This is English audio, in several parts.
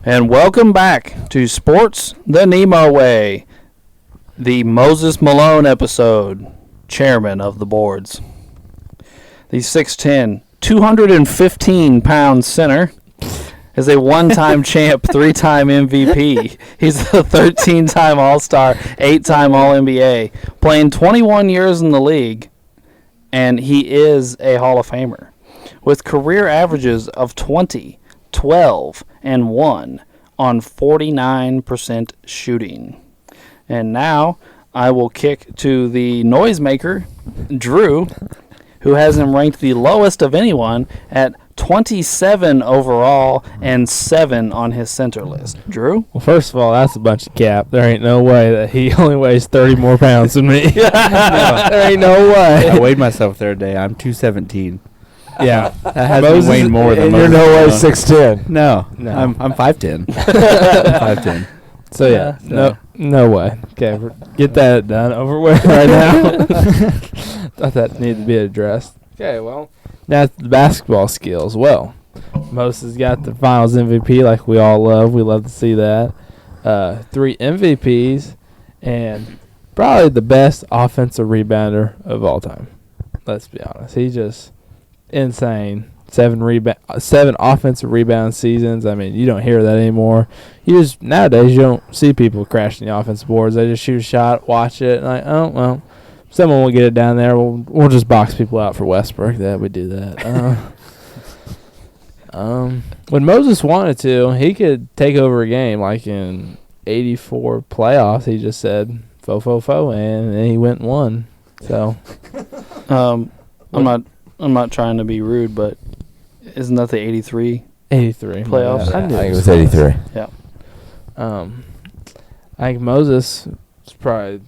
And welcome back to Sports the NEMO Way, the Moses Malone episode, chairman of the boards. The 6'10", 215-pound center is a one-time champ, three-time MVP. He's a 13-time All-Star, 8-time All-NBA, playing 21 years in the league, and he is a Hall of Famer. With career averages of 20, 12, and 1 on 49% shooting. And now I will kick to the noisemaker, Drew, who has him ranked the lowest of anyone at 27 overall and 7 on his center list. Drew? Well, first of all, that's a bunch of cap. There ain't no way that he only weighs 30 more pounds than me. No, there ain't no way. I weighed myself the other day. I'm 217. Yeah. That has me weighing more than You're Moses no way Malone. 6'10". No, I'm 5'10". I'm 5'10". So, yeah, no way. Okay, get that done over with right now. Thought that needed to be addressed. Okay, well, that's the basketball skills. Well, Moses got the finals MVP like we all love. We love to see that. 3 MVPs and probably the best offensive rebounder of all time. Let's be honest. He's just insane. 7 offensive rebound seasons. I mean, you don't hear that anymore. Nowadays you don't see people crashing the offensive boards. They just shoot a shot, watch it, and like, oh well, someone will get it down there. We'll just box people out for Westbrook. That we do that. When Moses wanted to, he could take over a game. Like in '84 playoffs, he just said fo, and then he went and won. So, I'm not trying to be rude, but isn't that the 83 '83 playoffs? Yeah, I think it was 83. Yeah. I think Moses is probably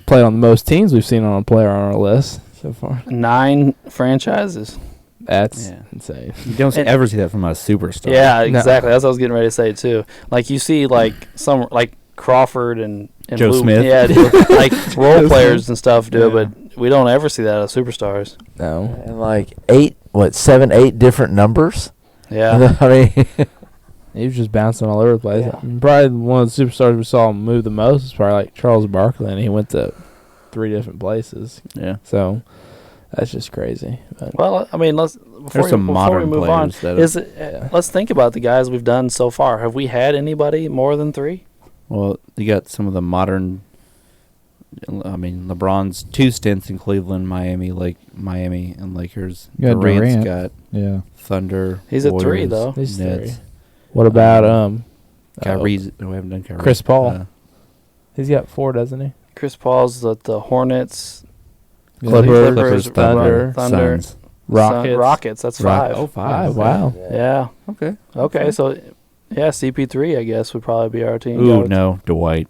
played on the most teams we've seen on a player on our list so far. 9 franchises. That's insane. You don't ever see that from a superstar. Yeah, exactly. That's what I was getting ready to say too. Like you see, like some like Crawford and Joe Lou, Smith. yeah, like role players and stuff do it, but we don't ever see that out of superstars. No. And like 7, 8 different numbers. Yeah. I mean, He was just bouncing all over the place. Yeah. Probably one of the superstars we saw move the most is probably like Charles Barkley, and he went to 3 different places. Yeah. So that's just crazy. But Well, I mean, before we move on, let's think about the guys we've done so far. Have we had anybody more than 3? Well, you got some of the modern. I mean, LeBron's 2 stints in Cleveland, Miami, and Lakers. You got Durant's Durant. got Thunder. He's at 3 Warriors, though. He's Nets. 3. What about Kyrie's? No, we haven't done Kyrie. Chris Paul? He's got 4, doesn't he? Chris Paul's at the Hornets, Clippers, Thunder, Suns. Rockets. That's 5. Oh, 5. Wow. Yeah. Okay. So, yeah, CP3 I guess would probably be our team. Ooh, no, Dwight.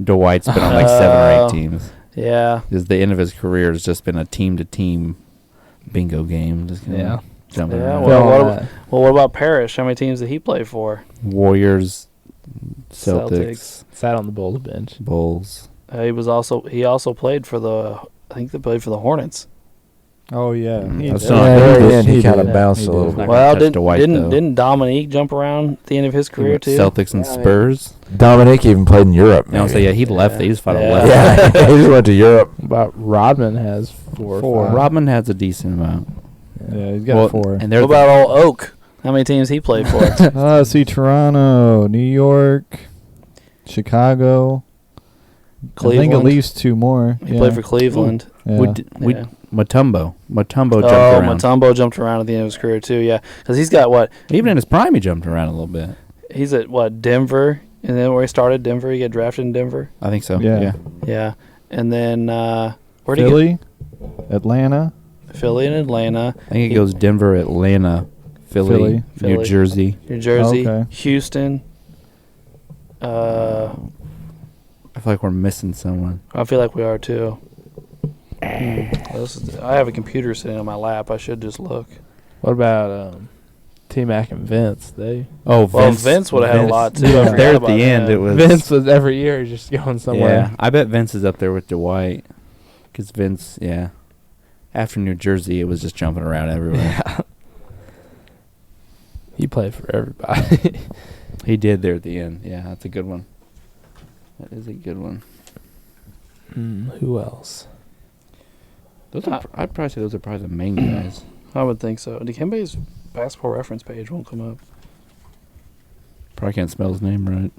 Dwight's been on like 7 or 8 teams. Yeah. Because the end of his career has just been a team-to-team bingo game. Just jumping Yeah. around. Well, what about Parrish? How many teams did he play for? Warriors, Celtics, Sat on the Bulls bench. Bulls. He also played for I think they played for the Hornets. Oh, yeah. That's yeah, not very good. end, he kind did. of bounced He a did. little bit. Well, touch Dwight, though. didn't Dominique jump around at the end of his career too? Celtics and Yeah, I mean- Spurs. Dominic even played in Europe. No, so yeah, he left. He just fought Yeah. left. Yeah, he just went to Europe. About Rodman has 4 or 5. Rodman has a decent amount. Yeah, he's got 4. And What they're about old Oak? How many teams he played for? See, Toronto, New York, Chicago. I think Cleveland. at least 2 more. He played for Cleveland. Yeah. we Mutombo jumped Oh, around. Mutombo jumped around at the end of his career too. Yeah, because he's got what? Even in his prime, he jumped around a little bit. He's at what? Denver, and then where he started, Denver. He got drafted in Denver. I think so. Yeah. Yeah, and then where did he Philly, Atlanta. get? Philly and Atlanta, I think it goes Denver, Atlanta, Philly, Philly. New Jersey. New Jersey, Okay. Houston. I feel like we're missing someone. I feel like we are too. I have a computer sitting on my lap. I should just look. What about T-Mac and Vince? Well, Vince would have had a lot too. I Yeah. forgot There at about the end, him. it was Vince was every year just going somewhere. Yeah, I bet Vince is up there with Dwight. Because Vince, after New Jersey, it was just jumping around everywhere. He played for everybody. He did there at the end. Yeah, that's a good one. That is a good one. Who else? I'd probably say those are probably the main guys. I would think so. Dikembe's basketball reference page won't come up. Probably can't spell his name right.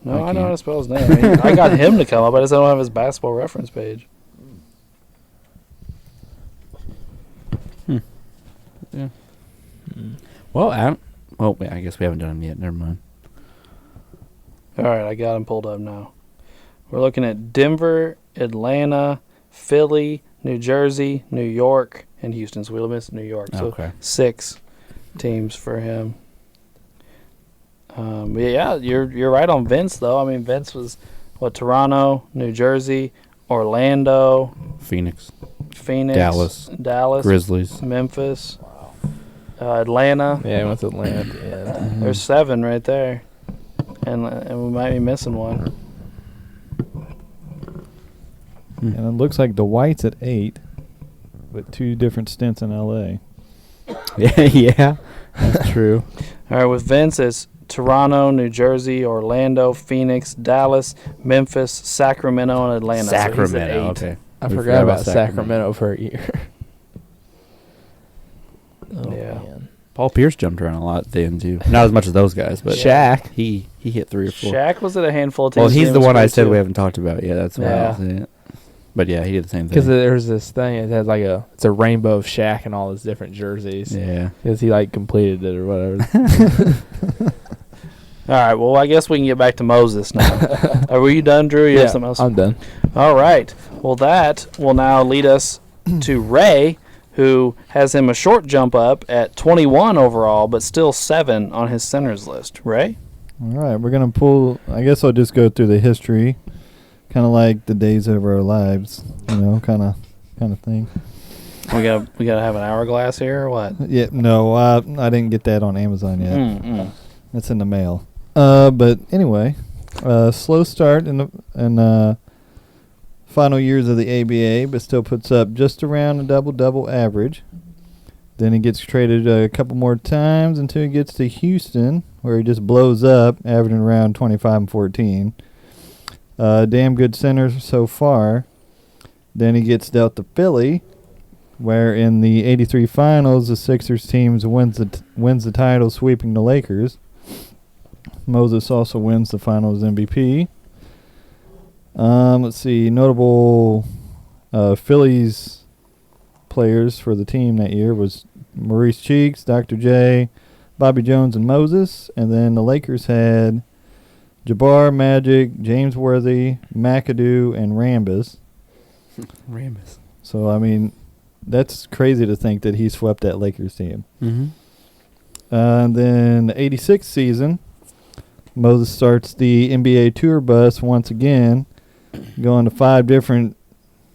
No, I know how to spell his name. I mean, I got him to come up. I just don't have his basketball reference page. Yeah. Well, I guess we haven't done them yet. Never mind. All right, I got him pulled up now. We're looking at Denver, Atlanta, Philly, New Jersey, New York, and Houston. So we'll miss New York. So Okay. 6 teams for him. But yeah, you're right on Vince though. I mean, Vince was Toronto, New Jersey, Orlando, Phoenix, Dallas, Grizzlies. Memphis, Atlanta. Yeah, he went to Atlanta at the end. There's 7 right there, and we might be missing one. And it looks like the White's at 8, with 2 different stints in L.A. Yeah, that's true. All right, with Vince, it's Toronto, New Jersey, Orlando, Phoenix, Dallas, Memphis, Sacramento, and Atlanta. Sacramento. So he's at 8. Okay. I We forgot about Sacramento for a year. Yeah. Man. Paul Pierce jumped around a lot then too. Not as much as those guys, but Shaq. he hit 3 or 4. Shaq was at a handful of teams. Well, he's the one I said too. we haven't talked about. Yeah, that's why I was saying it. But yeah, he did the same thing. Because there's this thing. It has it's a rainbow of Shaq and all his different jerseys. Yeah. Because he completed it or whatever. All right, well, I guess we can get back to Moses now. Were you done, Drew? You have something else? I'm done. All right. Well, that will now lead us to Ray, who has him a short jump up at 21 overall, but still 7 on his centers list. Ray? All right, we're going to pull, I guess I'll just go through the history, kind of like the days of our lives, kind of thing. We gotta have an hourglass here or what? Yeah, no, I didn't get that on Amazon yet. Mm-mm. It's in the mail. But anyway, slow start in the final years of the ABA, but still puts up just around a double-double average. Then he gets traded a couple more times until he gets to Houston, where he just blows up, averaging around 25 and 14. Damn good center so far. Then he gets dealt to Philly, where in the 83 finals, the Sixers teams wins the title, sweeping the Lakers. Moses also wins the finals MVP. Let's see, notable Phillies players for the team that year was Maurice Cheeks, Dr. J, Bobby Jones, and Moses. And then the Lakers had Jabbar, Magic, James Worthy, McAdoo, and Rambis. Rambis. So, I mean, that's crazy to think that he swept that Lakers team. Mm-hmm. And then the 86 season, Moses starts the NBA tour bus once again, going to 5 different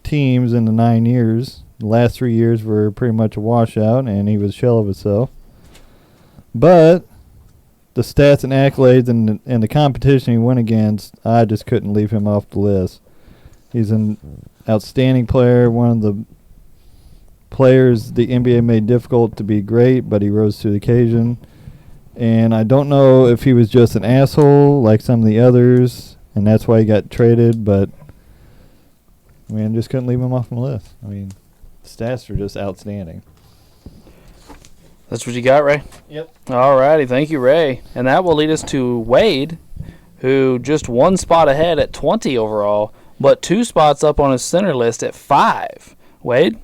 teams in the 9 years. The last 3 years were pretty much a washout, and he was a shell of himself. But the stats and accolades and the competition he went against, I just couldn't leave him off the list. He's an outstanding player, one of the players the NBA made difficult to be great, but he rose to the occasion. And I don't know if he was just an asshole like some of the others, and that's why he got traded, but I mean, I just couldn't leave him off the list. I mean, stats are just outstanding. That's what you got, Ray? Yep. All righty. Thank you, Ray. And that will lead us to Wade, who just 1 spot ahead at 20 overall, but 2 spots up on his center list at 5. Wade?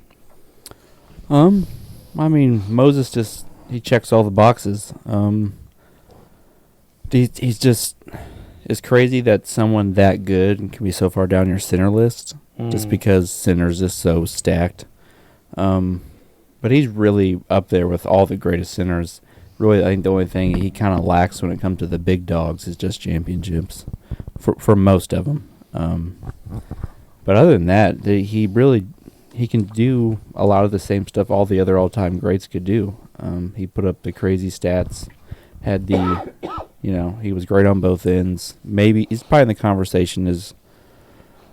I mean, Moses he checks all the boxes. He's just, it's crazy that someone that good can be so far down your center list, just because center's just so stacked. But he's really up there with all the greatest centers. Really, I think the only thing he kind of lacks when it comes to the big dogs is just championships, for most of them. But other than that, he can do a lot of the same stuff all the other all-time greats could do. He put up the crazy stats, had he was great on both ends. Maybe he's probably in the conversation as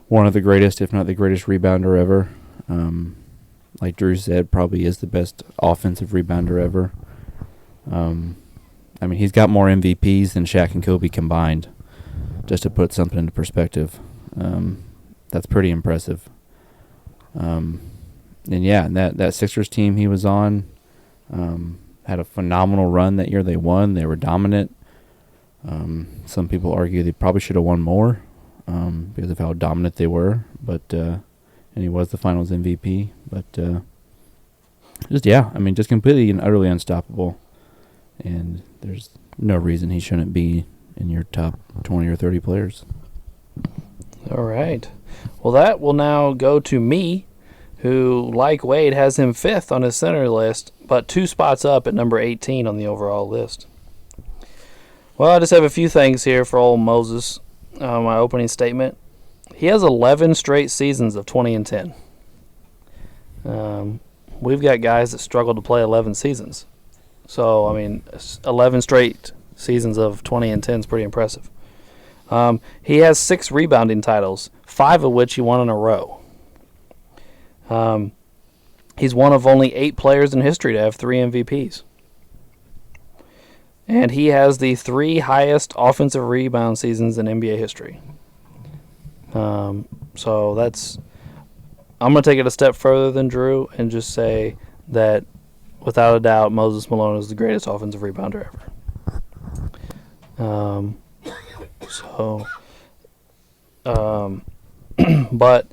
one of the greatest, if not the greatest rebounder ever. Like Drew said, probably is the best offensive rebounder ever. I mean, he's got more MVPs than Shaq and Kobe combined, just to put something into perspective. That's pretty impressive. And that Sixers team he was on had a phenomenal run that year. They won. They were dominant. Some people argue they probably should have won more because of how dominant they were. But and he was the Finals MVP. But just completely and utterly unstoppable. And there's no reason he shouldn't be in your top 20 or 30 players. All right. Well, that will now go to me, who, like Wade, has him 5th on his center list, but 2 spots up at number 18 on the overall list. Well, I just have a few things here for old Moses. My opening statement. He has 11 straight seasons of 20 and 10. We've got guys that struggle to play 11 seasons. So, 11 straight seasons of 20 and 10 is pretty impressive. He has 6 rebounding titles, 5 of which he won in a row. He's one of only 8 players in history to have 3 MVPs. And he has the 3 highest offensive rebound seasons in NBA history. So that's... I'm going to take it a step further than Drew and just say that, without a doubt, Moses Malone is the greatest offensive rebounder ever. But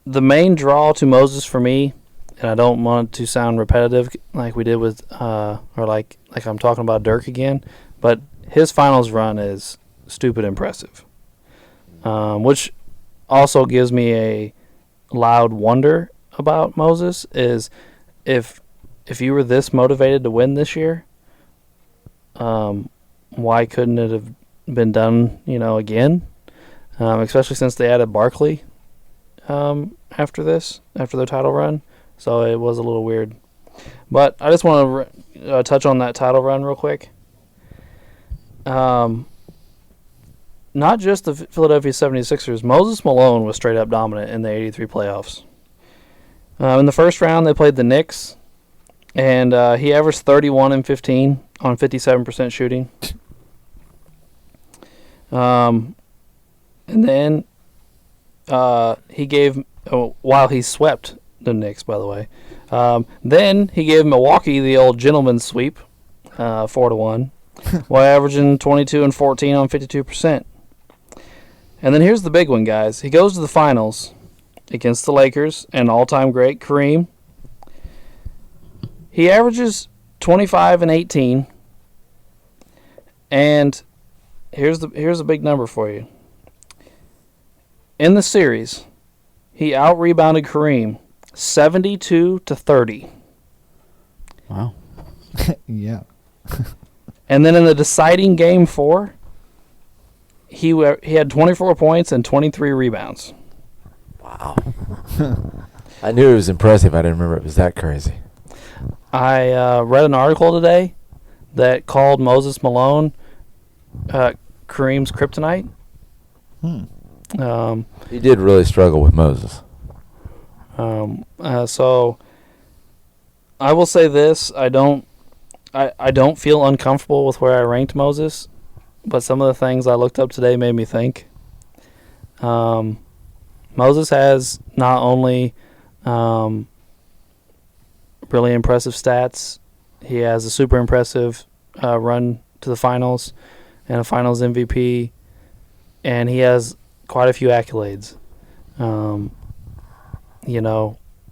the main draw to Moses for me, and I don't want it to sound repetitive like we did with, or like I'm talking about Dirk again, but his finals run is stupid impressive, which also gives me a loud wonder about Moses is if you were this motivated to win this year, why couldn't it have been done, again? Especially since they added Barkley after their title run. So it was a little weird. But I just want to touch on that title run real quick. Not just the Philadelphia 76ers. Moses Malone was straight up dominant in the 83 playoffs. In the first round, they played the Knicks, and he averaged 31 and 15 on 57% shooting. And then he gave, while he swept the Knicks, by the way, then he gave Milwaukee the old gentleman's sweep, 4-1, while averaging 22 and 14 on 52%. And then here's the big one, guys. He goes to the finals against the Lakers and all-time great Kareem. He averages 25 and 18. And here's a big number for you. In the series, he out-rebounded Kareem 72-30. Wow. Yeah. And then in the deciding Game 4, he had 24 points and 23 rebounds. Wow. I knew it was impressive. I didn't remember it was that crazy. I read an article today that called Moses Malone Kareem's kryptonite. He did really struggle with Moses. So I will say this: I don't feel uncomfortable with where I ranked Moses, but some of the things I looked up today made me think. Moses has not only really impressive stats, he has a super impressive run to the finals and a finals MVP, and he has quite a few accolades.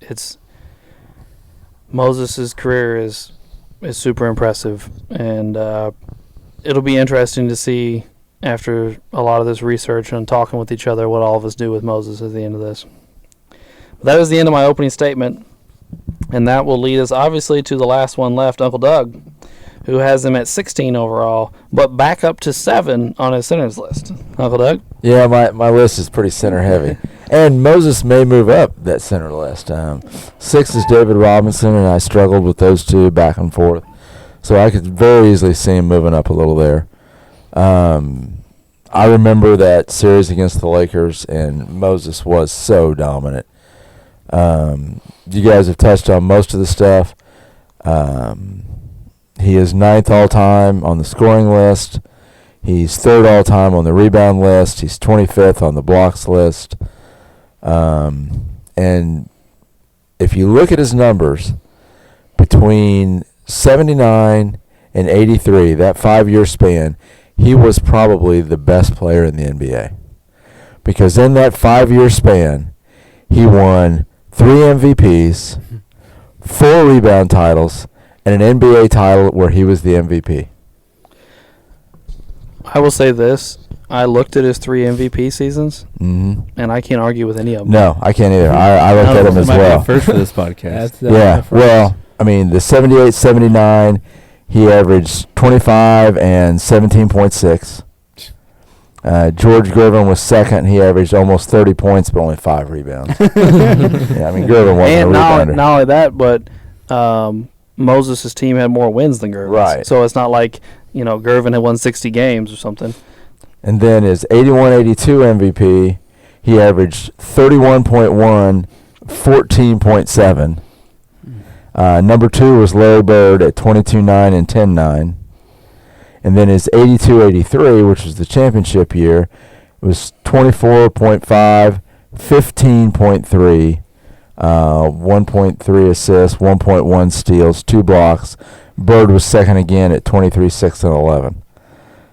It's Moses' career is super impressive, and it'll be interesting to see after a lot of this research and talking with each other what all of us do with Moses at the end of this. But that is the end of my opening statement, and that will lead us obviously to the last one left, Uncle Doug, who has him at 16 overall, but back up to 7 on his centers list. Uncle Doug? Yeah, my list is pretty center heavy. And Moses may move up that center list. 6 is David Robinson, and I struggled with those two back and forth. So I could very easily see him moving up a little there. I remember that series against the Lakers, and Moses was so dominant. You guys have touched on most of the stuff. He is 9th all-time on the scoring list. He's 3rd all-time on the rebound list. He's 25th on the blocks list. And if you look at his numbers, between 79 and 83, that 5-year span, he was probably the best player in the NBA. Because in that 5-year span, he won 3 MVPs, 4 rebound titles, and an NBA title where he was the MVP. I will say this. I looked at his 3 MVP seasons, and I can't argue with any of them. No, I can't either. I looked at him as well. First for this podcast. Yeah, well, I mean, the 78-79, he averaged 25 and 17.6. George Gervin was second. He averaged almost 30 points, but only 5 rebounds. Yeah, I mean, Gervin wasn't a rebounder. Not only that, but Moses' team had more wins than Gervin's. Right. So it's not like, Gervin had won 60 games or something. And then his 81-82 MVP, he averaged 31.1, 14.7. Number 2 was Larry Bird at 22-9 and 10-9. And then his 82-83, which was the championship year, was 24.5, 15.3, 1.3 assists, 1.1 steals, 2 blocks. Bird was second again at 23, 6, and 11.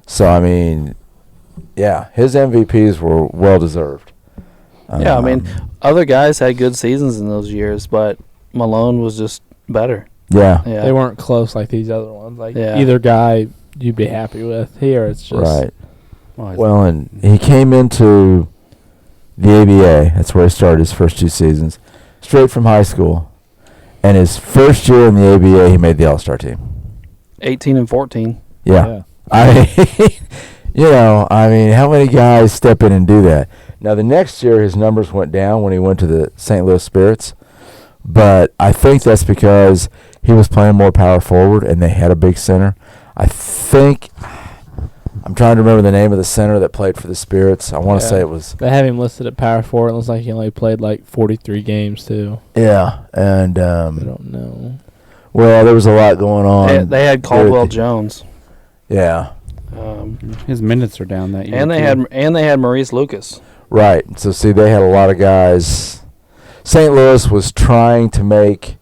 So, I mean, yeah, his MVPs were well-deserved. Yeah, I mean, other guys had good seasons in those years, but Malone was just better. Yeah. They weren't close like these other ones. Like Yeah. either guy you'd be happy with. Here it's just Right. Well, and he came into the ABA. That's where he started his first 2 seasons, straight from high school. And his first year in the ABA, he made the All-Star team. 18 and 14. Yeah. I mean, how many guys step in and do that? Now, the next year, his numbers went down when he went to the St. Louis Spirits. But I think that's because he was playing more power forward, and they had a big center. I'm trying to remember the name of the center that played for the Spirits. I want to say it was. They have him listed at power forward. It looks like he only played like 43 games too. Yeah, and I don't know. Well, there was a lot going on. They had Caldwell Jones. Yeah. His minutes are down that year. And they had Maurice Lucas. Right. So see, they had a lot of guys. St. Louis was trying to make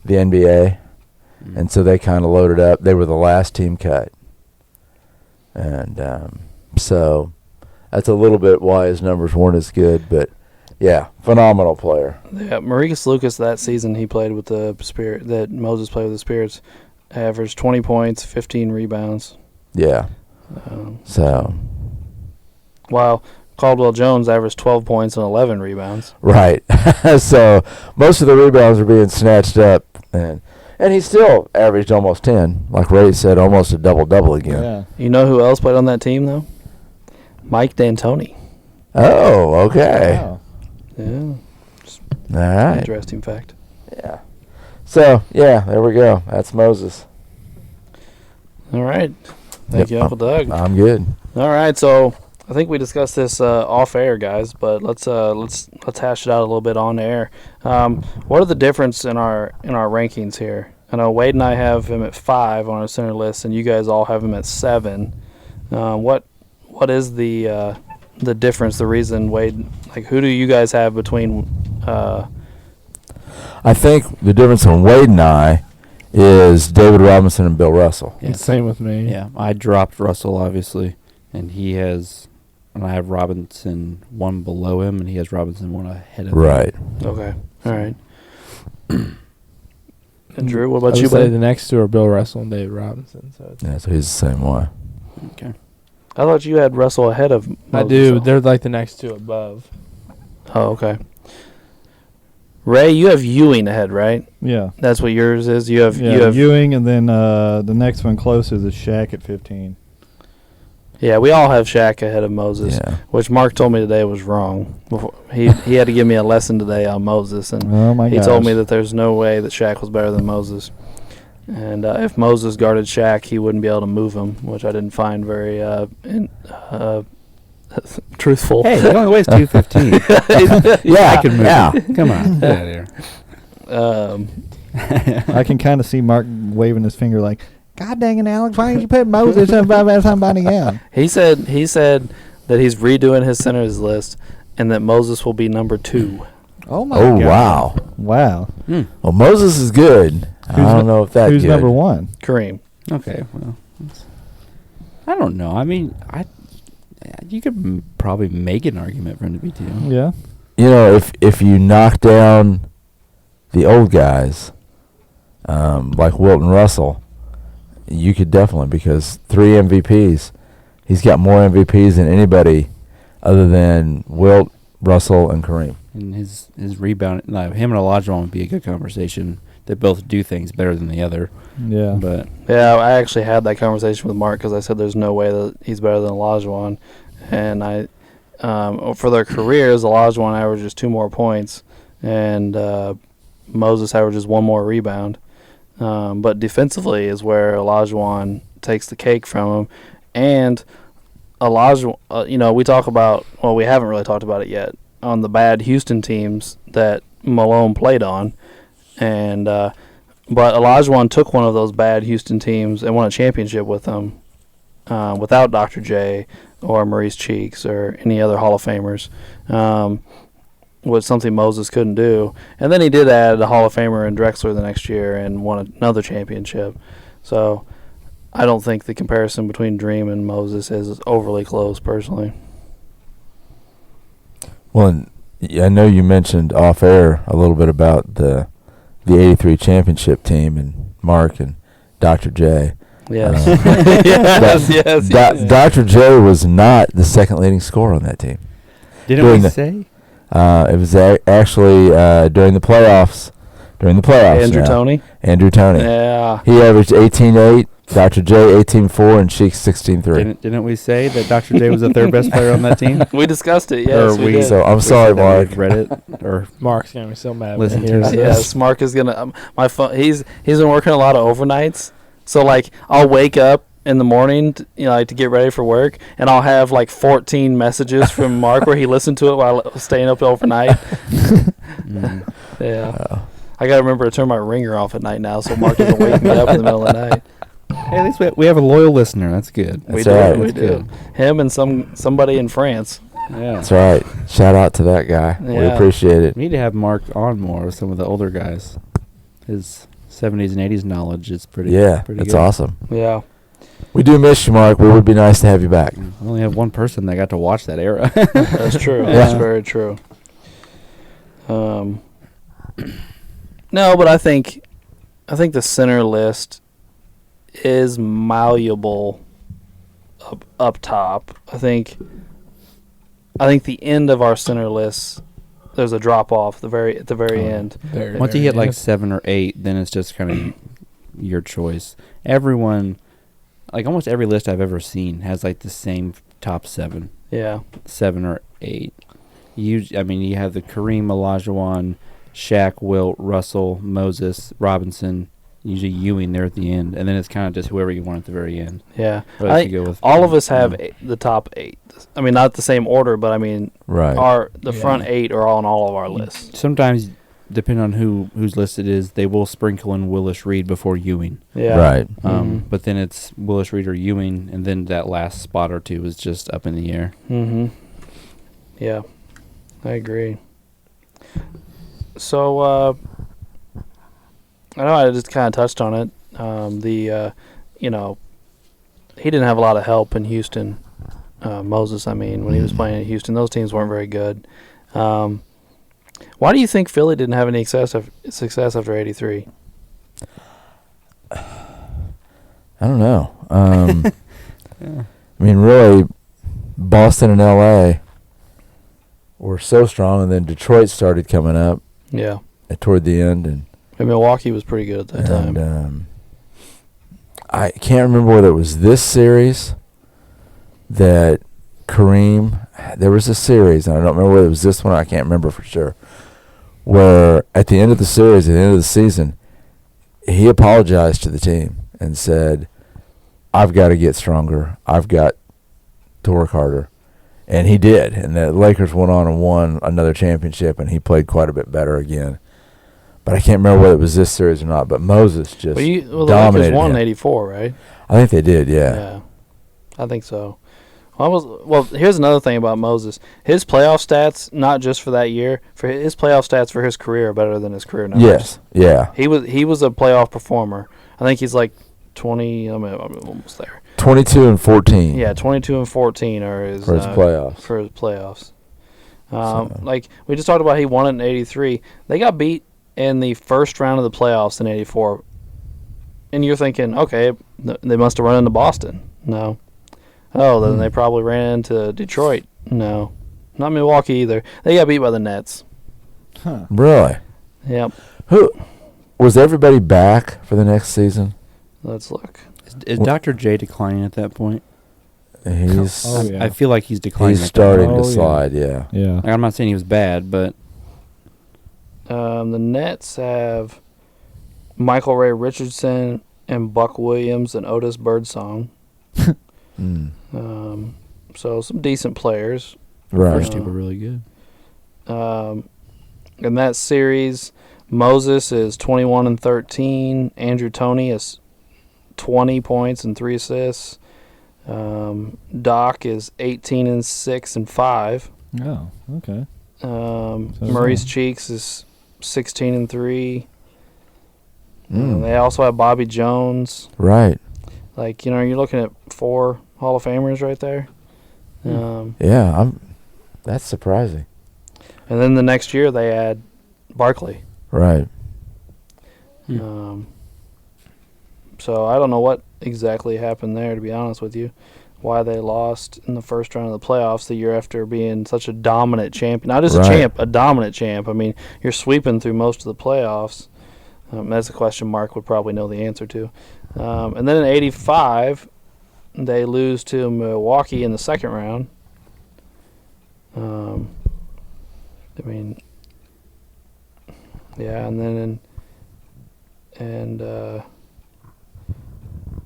the NBA, and so they kind of loaded up. They were the last team cut. And so that's a little bit why his numbers weren't as good. But, yeah, phenomenal player. Yeah, Maurice Lucas that season he played with the Spirit, that Moses played with the Spirits, averaged 20 points, 15 rebounds. Yeah. So. While Caldwell Jones averaged 12 points and 11 rebounds. Right. So most of the rebounds were being snatched up. And he still averaged almost 10. Like Ray said, almost a double-double again. Yeah. You know who else played on that team, though? Mike D'Antoni. Oh, okay. Wow. Yeah. All right. Interesting fact. Yeah. So, yeah, there we go. That's Moses. All right. Thank you, Uncle Doug. I'm good. All right, so I think we discussed this off air, guys, but let's hash it out a little bit on air. What are the difference in our rankings here? I know Wade and I have him at 5 on our center list, and you guys all have him at 7. What is the difference? The reason Wade, like, who do you guys have between? I think the difference in Wade and I is David Robinson and Bill Russell. Yeah. Same with me. Yeah, I dropped Russell, obviously, and I have Robinson 1 below him, and he has Robinson 1 ahead of him. Right. Okay. All right. And Drew, what I about would you, say buddy? the next two are Bill Russell and David Robinson. So Yeah, so he's the same way. Okay. I thought you had Russell ahead of Moses. I do. They're like the next two above. Oh, okay. Ray, you have Ewing ahead, right? Yeah. That's what yours is. You have Ewing, and then the next one closest is Shaq at 15. Yeah, we all have Shaq ahead of Moses, Yeah. which Mark told me today was wrong. He had to give me a lesson today on Moses, and Oh my he gosh. told me that there's no way that Shaq was better than Moses. And if Moses guarded Shaq, he wouldn't be able to move him, which I didn't find very truthful. Hey, he only weighs 215. Yeah, I can move. yeah. Come on, get out of here. I can kind of see Mark waving his finger like, God dang it, Alex! Why didn't you put Moses above somebody else? He said that he's redoing his centers list, and that Moses will be number 2. Oh my Oh, God! wow. Wow. Well, Moses is good. I don't know if that's Who's good. number 1? Kareem. Okay, well, I don't know. I mean, you could probably make an argument for him to be 2. Yeah. You know, if you knock down the old guys, like Wilton Russell, you could definitely, because 3 MVPs. He's got more MVPs than anybody other than Wilt, Russell, and Kareem. And his rebound, him and Olajuwon would be a good conversation. They both do things better than the other. Yeah. But Yeah, I actually had that conversation with Mark because I said there's no way that he's better than Olajuwon, and for their careers, Olajuwon averages 2 more points, and Moses averages 1 more rebound. But defensively is where Olajuwon takes the cake from him, and Olajuwon. We talk about, well, we haven't really talked about it yet, on the bad Houston teams that Malone played on, and but Olajuwon took one of those bad Houston teams and won a championship with them, without Dr. J or Maurice Cheeks or any other Hall of Famers, was something Moses couldn't do. And then he did add a Hall of Famer in Drexler the next year and won another championship. So I don't think the comparison between Dream and Moses is overly close, personally. Well, and I know you mentioned off air a little bit about the '83 championship team and Mark and Dr. J. Yes. Yes. Dr. J was not the second leading scorer on that team. didn't we say? It was actually during the playoffs. Andrew Toney. Andrew Toney. Yeah. He averaged 18.8. Dr. J 18.4 and Cheeks 16.3. Didn't we say that Dr. J was the third best player on that team? We discussed it, yes. Or We did. So I'm sorry, Mark. Read it or Mark's gonna be so mad. Listen when he hears to this. Yes, Mark is gonna. My phone. He's been working a lot of overnights, so like I'll wake up in the morning, to get ready for work, and I'll have like 14 messages from Mark where he listened to it while I was staying up overnight. Yeah, I gotta remember to turn my ringer off at night now, so Mark doesn't wake me up in the middle of the night. Hey, at least we have a loyal listener. That's good. That's right. We do. Him and somebody in France. Yeah. That's right. Shout out to that guy. We Yeah. appreciate it. We need to have Mark on more with some of the older guys. His 70s and 80s knowledge is pretty That's good. awesome. Yeah. We do miss you, Mark. We would be nice to have you back. We only have one person that got to watch that era. That's true. Yeah. That's very true. No, but I think the center list is malleable up top. I think the end of our center list, there's a drop off at the very end. Once you hit like 7 or 8, then it's just kind of your choice. Everyone, like almost every list I've ever seen has like the same top 7. Yeah. 7 or 8. You have the Kareem, Olajuwon, Shaq, Wilt, Russell, Moses, Robinson, usually Ewing there at the end, and then it's kind of just whoever you want at the very end. Yeah. But I if you go with all of us have the top 8. I mean, not the same order, but I mean, Right. the front 8 are on all of our lists. Sometimes, depending on whose list it is, they will sprinkle in Willis Reed before Ewing. Yeah. Right. But then it's Willis Reed or Ewing, and then that last spot or two is just up in the air. Mm-hmm. Yeah, I agree. So, I know I just kind of touched on it. He didn't have a lot of help in Houston. Moses, when he was playing in Houston, those teams weren't very good. Why do you think Philly didn't have any success after '83? I don't know. Yeah. Really, Boston and L.A. were so strong, and then Detroit started coming up Yeah, toward the end, and Milwaukee was pretty good at that time. I can't remember whether it was this series that Kareem. There was a series, and I don't remember whether it was this one. I can't remember for sure. Where at the end of the series, at the end of the season, he apologized to the team and said, "I've got to get stronger. I've got to work harder." And he did. And the Lakers went on and won another championship, and he played quite a bit better again. but I can't remember whether it was this series or not. But Moses just the Lakers dominated won him. in '84, right? I think they did, yeah. Yeah, I think so. Well, here's another thing about Moses. His playoff stats, not just for that year, for his playoff stats for his career are better than his career numbers. Yes, yeah. He was a playoff performer. I think he's like 20. I'm almost there. 22 and 14. Yeah, 22 and 14 are his for his playoffs. For his playoffs. Like we just talked about, he won it in '83. They got beat in the first round of the playoffs in '84, and you're thinking, okay, they must have run into Boston. No. Oh, then they probably ran into Detroit. No. Not Milwaukee either. They got beat by the Nets. Huh. Really? Yep. Who was everybody back for the next season? Let's look. Is Dr. J declining at that point? He's Oh, yeah. I feel like he's declining. he's at that starting point. to yeah. slide. Yeah. Yeah. Like, I'm not saying he was bad, but The Nets have Michael Ray Richardson and Buck Williams and Otis Birdsong. Mm. So some decent players. Right. first two were really good. In that series, Moses is 21 and 13. Andrew Toney is 20 points and 3 assists. Doc is 18 and 6 and 5. Oh, okay. Maurice Cheeks is 16 and 3. Mm. They also have Bobby Jones. Right. Like, you're looking at 4 Hall of Famers right there. Yeah. That's surprising. And then the next year they add Barkley. Right. So I don't know what exactly happened there, to be honest with you. Why they lost in the first round of the playoffs the year after being such a dominant champion. Not just a champ, a dominant champ. I mean, you're sweeping through most of the playoffs. That's a question Mark would probably know the answer to. And then in '85, they lose to Milwaukee in the second round. Yeah, and then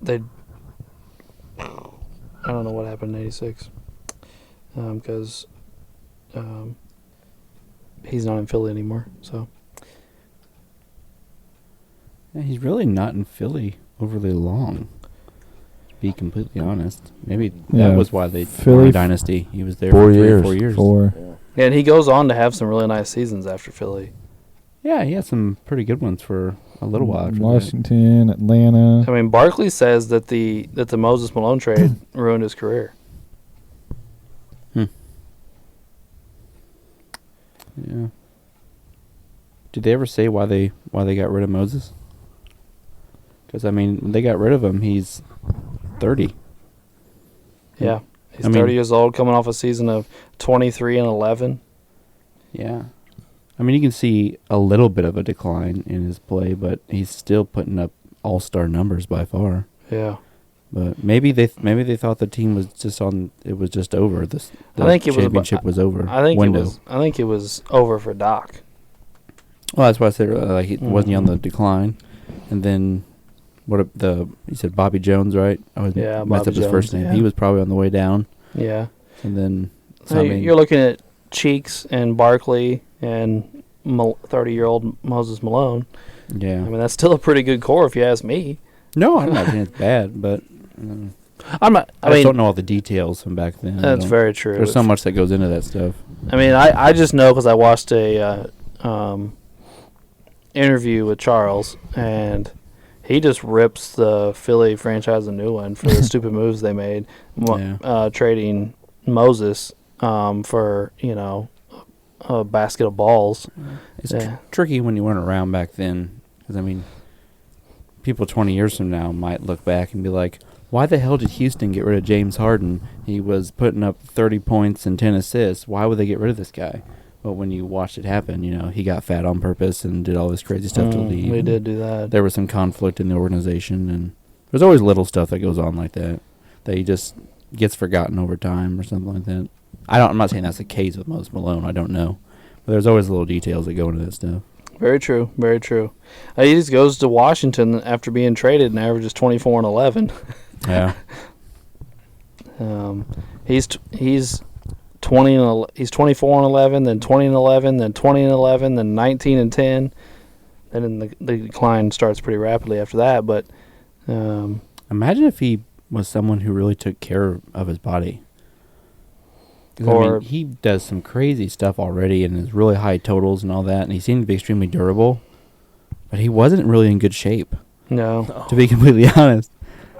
they. I don't know what happened in '86, because he's not in Philly anymore. So Yeah, he's really not in Philly overly long. To be completely honest, maybe Yeah, that was why they Philly won a dynasty. He was there 4 for 3 or years. 4 years. 4. yeah, and he goes on to have some really nice seasons after Philly. Yeah, he had some pretty good ones for a little while after that. Washington, Atlanta. I mean, Barkley says that the Moses Malone trade ruined his career. Yeah. Did they ever say why they got rid of Moses? Because I mean, when they got rid of him, he's 30. Yeah, he's I mean- 30 years old, coming off a season of 23 and 11. Yeah. I mean, you can see a little bit of a decline in his play, but he's still putting up all-star numbers by far. Yeah, But maybe they thought the team was just over. The I think it was championship was over. I think window. I think it was over for Doc. Well, that's why I said wasn't he on the decline, and then you said Bobby Jones, right? I was Yeah, messed Bobby up his first Jones, name. yeah. He was probably on the way down, Yeah, and then so I mean, you're looking at Cheeks and Barkley and 30-year-old Moses Malone. yeah. I mean, that's still a pretty good core, if you ask me. No, I'm not saying it's bad, but I'm not. I just don't know all the details from back then. That's very true. There's so much that goes into that stuff. I mean, I just know because I watched a interview with Charles, and he just rips the Philly franchise a new one for the stupid moves they made, trading Moses for a basket of balls. It's Yeah. tricky when you weren't around back then, because I mean, people 20 years from now might look back and be like, why the hell did Houston get rid of James Harden? He was putting up 30 points and 10 assists. Why would they get rid of this guy? But when you watched it happen, he got fat on purpose and did all this crazy stuff to leave. We did do that. There was some conflict in the organization, and there's always little stuff that goes on like that he just gets forgotten over time or something like that. I'm not saying that's the case with Moses Malone. I don't know. But there's always little details that go into that stuff. Very true. Very true. He just goes to Washington after being traded and averages 24 and 11. Yeah. He's 20 and he's 24 and 11, then 20 and 11, then 20 and 11, then 19 and 10, and then the decline starts pretty rapidly after that. But imagine if he was someone who really took care of his body. 'Cause, I Or- mean, he does some crazy stuff already and has really high totals and all that, and he seemed to be extremely durable, but he wasn't really in good shape, no, to be completely honest.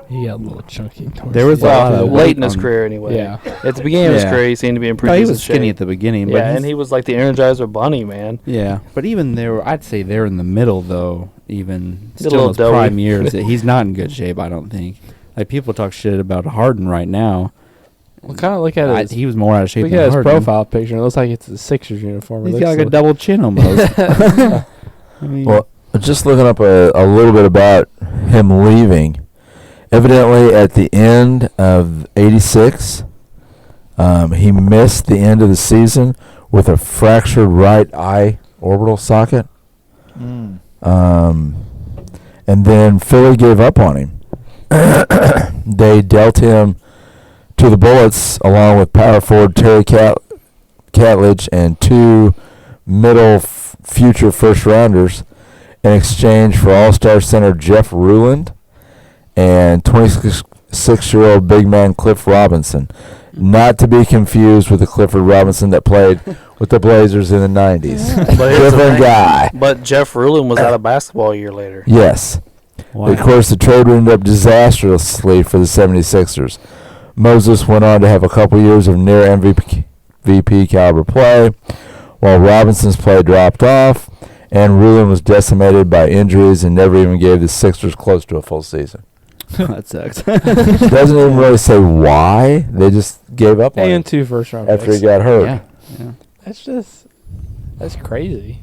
He got a little chunky. There was a lot of late in weight his on- career anyway. Yeah. At the beginning of his Yeah. career, he seemed to be in No, pretty he decent was skinny shape. at the beginning, but Yeah, and he's- he was like the Energizer Bunny, man. yeah, but even there, I'd say they're in the middle though. Even He's a still in little his doughy. prime years, he's not in good shape. I don't think. Like people talk shit about Harden right now. Well, kind of look at his. He was more out of shape Look than at his Harden. profile picture. It looks like it's a Sixers uniform. He's It got like looks a double chin almost. I mean, Well, just looking up a little bit about him leaving. Evidently, at the end of '86, he missed the end of the season with a fractured right eye orbital socket. Mm. And then Philly gave up on him. They dealt him to the Bullets along with power forward Terry Catledge and two middle future first rounders in exchange for all-star center Jeff Ruland and 26-year-old big man Cliff Robinson. Not to be confused with the Clifford Robinson that played with the Blazers in the 90s. But here's the Different thing. guy. But Jeff Ruland was out of basketball a year later. Yes. wow. Of course, the trade would end up disastrously for the 76ers. Moses went on to have a couple years of near MVP caliber play, while Robinson's play dropped off, and Ruland was decimated by injuries and never even gave the Sixers close to a full season. that sucks. Doesn't even really say why. They just gave up on And him 2 first round after picks. he got hurt. yeah. That's crazy.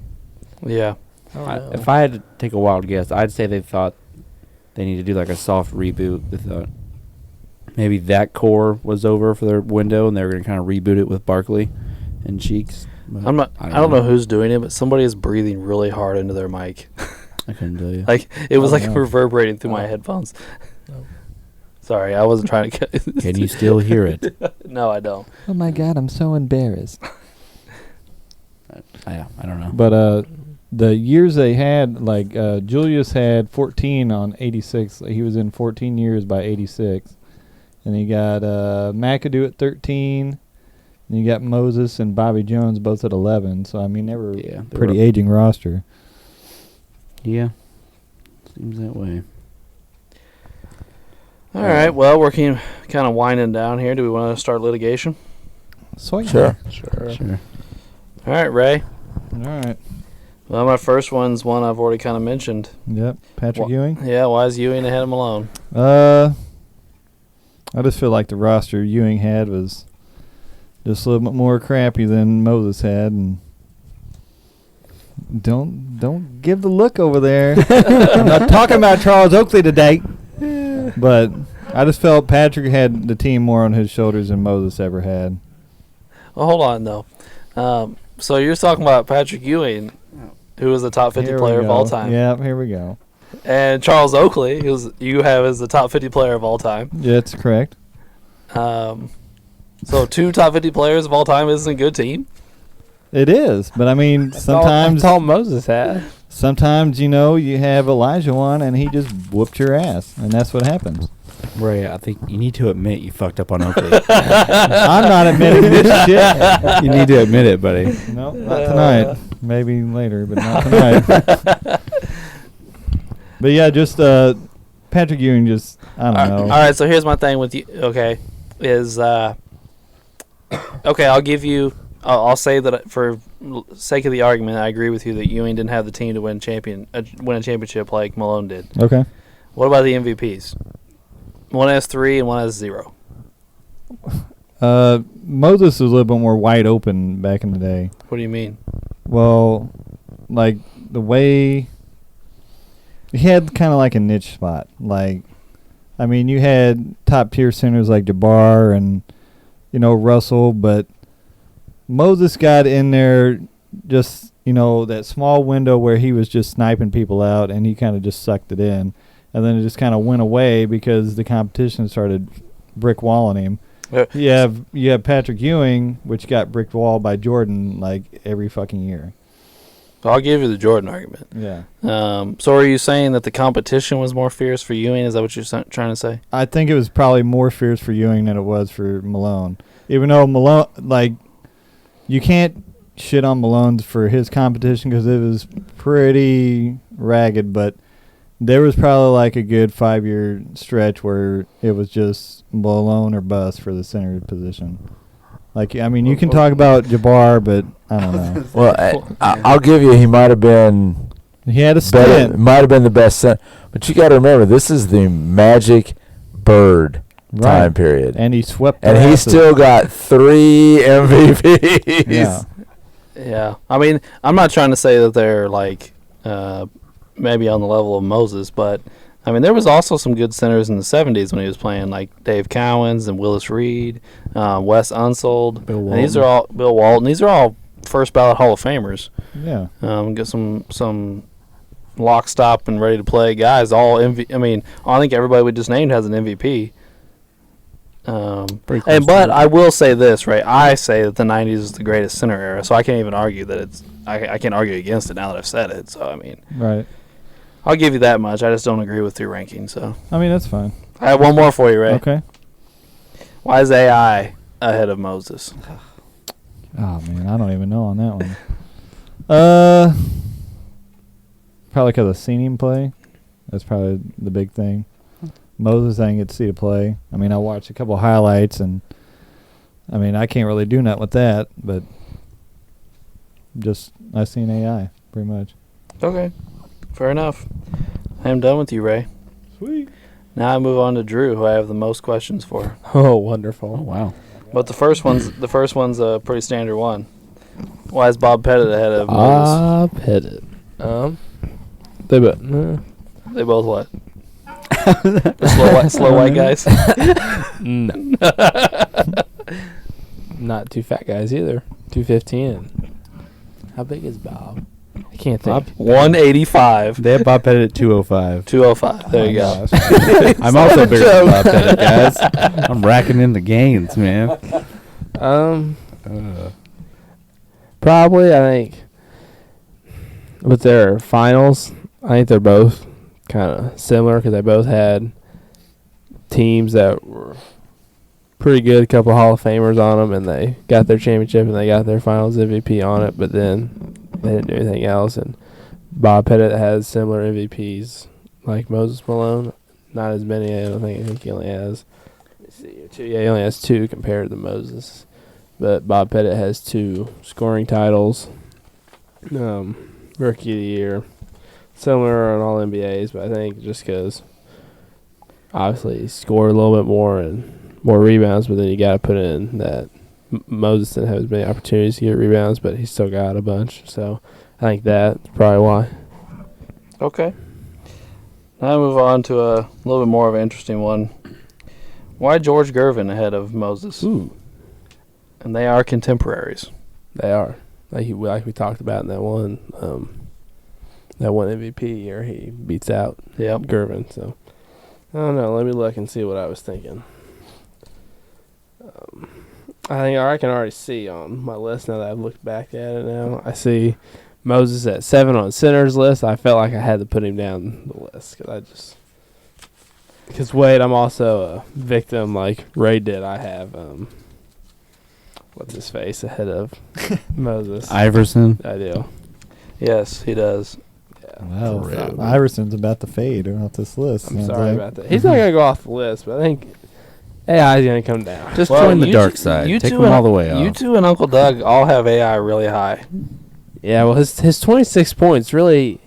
Yeah. I don't know. If I had to take a wild guess, I'd say they thought they need to do like a soft reboot. They thought maybe that core was over for their window, and they were going to kind of reboot it with Barkley and Cheeks. But I don't know who's doing it, but somebody is breathing really hard into their mic. I couldn't tell you. Like it was Oh, like no. reverberating through my Oh. headphones. No. Sorry, I wasn't trying to get. Can you still hear it? No, I don't. Oh my God, I'm so embarrassed. I don't know. But the years they had, like Julius had 14 on 86. He was in 14 years by 86. And you got McAdoo at 13. And you got Moses and Bobby Jones both at 11. So, I mean, they were Yeah, they pretty were- aging roster. Yeah, seems that way. All right. Well, we're kind of winding down here. Do we want to start litigation? Sweet. Sure. Sure. Sure. All right, Ray. All right. Well, my first one's one I've already kind of mentioned. Yep. Patrick Wha- Ewing. Yeah, why is Ewing ahead of Malone? I just feel like the roster Ewing had was just a little bit more crappy than Moses had, and don't give the look over there. I'm not talking about Charles Oakley today, but I just felt Patrick had the team more on his shoulders than Moses ever had. Well, hold on though. So you're talking about Patrick Ewing, who was the top 50 Here we player of go. all time, Yeah, here we go. and Charles Oakley, who you have as the top 50 player of all time. Yeah, that's correct. So 2 top 50 players of all time isn't a good team. It is, but I mean, sometimes That's all Moses had. sometimes you have Elijah one, and he just whooped your ass, and that's what happens. Ray, I think you need to admit you fucked up on Oakley. I'm not admitting this shit. You need to admit it, buddy. No, not tonight. Maybe later, but not tonight. But yeah, just Patrick Ewing. Just I don't know. All right, so here's my thing with you. Okay, is okay. I'll give you. I'll say that for sake of the argument, I agree with you that Ewing didn't have the team to win a championship like Malone did. Okay. What about the MVPs? One has 3 and one has 0. Moses was a little bit more wide open back in the day. What do you mean? Well, like the way he had kind of like a niche spot. Like, I mean, you had top tier centers like Jabbar and Russell, but Moses got in there just that small window where he was just sniping people out, and he kind of just sucked it in, and then it just kind of went away because the competition started brick walling him. You have Patrick Ewing, which got brick walled by Jordan like every fucking year. I'll give you the Jordan argument. Yeah. So are you saying that the competition was more fierce for Ewing? Is that what you're trying to say? I think it was probably more fierce for Ewing than it was for Malone. Even though Malone, like, you can't shit on Malone for his competition because it was pretty ragged, but there was probably like a good 5-year stretch where it was just Malone or bust for the center position. Like, I mean, you can talk about Jabbar, but I don't know. Well, I'll give you, he might have been He had a better, stint. might have been the best center. But you got to remember, this is the Magic Bird time period. And he swept And he still got 3 MVPs. Yeah. Yeah. I mean, I'm not trying to say that they're like maybe on the level of Moses, but I mean, there was also some good centers in the 70s when he was playing, like Dave Cowens and Willis Reed, Wes Unsold. Bill And these are all Bill Walton. These are all first ballot Hall of Famers. Yeah. Get some lock, stop, and ready to play guys. All I mean, I think everybody we just named has an MVP. But I will say this, right? I say that the 90s is the greatest center era, so I can't even argue that it's. I can't argue against it now that I've said it. So I mean, Right. I'll give you that much. I just don't agree with your ranking. So I mean, that's fine. I have one more for you, Ray. Okay. Why is AI ahead of Moses? Oh, man, I don't even know on that one. Probably because I've seen him play. That's probably the big thing. Moses, I didn't get to see to play. I mean, I watched a couple highlights, and I mean, I can't really do nothing with that, but just I've seen AI pretty much. Okay, fair enough. I am done with you, Ray. Sweet. Now I move on to Drew, who I have the most questions for. Oh, wonderful. Oh, wow. But the first one's a pretty standard one. Why is Bob Pettit ahead of Moses? Bob Pettit. They both. They both what? The slow white guys. No. Not two fat guys either. 215. How big is Bob? I can't think. 185. They have Bob Pettit at 205. 205. There you go. I'm also bigger than Bob Pettit, guys. I'm racking in the gains, man. Probably, I think, with their finals, I think they're both kind of similar because they both had teams that were pretty good, a couple Hall of Famers on them, and they got their championship and they got their finals MVP on it, but then they didn't do anything else. And Bob Pettit has similar MVPs like Moses Malone. Not as many, I think he only has, he only has 2 compared to Moses. But Bob Pettit has 2 scoring titles, Rookie of the Year, similar on all NBAs, but I think just because obviously he scored a little bit more and more rebounds, but then you got to put in that Moses didn't have as many opportunities to get rebounds, but he still got a bunch. So I think that's probably why. Okay. Now I move on to a little bit more of an interesting one. Why George Gervin ahead of Moses? Ooh. And they are contemporaries. They are. Like we talked about in that one MVP year, he beats out Gervin. So I don't know. Let me look and see what I was thinking. I can already see on my list now that I've looked back at it now. I see Moses at 7 on center's list. I felt like I had to put him down the list because Wade, I'm also a victim like Ray did. I have what's his face ahead of Moses. Iverson. I do. Yes, he does. Yeah. Wow. Iverson's about to fade off this list. I'm sorry about that. He's not going to go off the list, but I think AI is going to come down. Just join the dark side. Take them all the way off. You two and Uncle Doug all have AI really high. Yeah, well, his 26 points really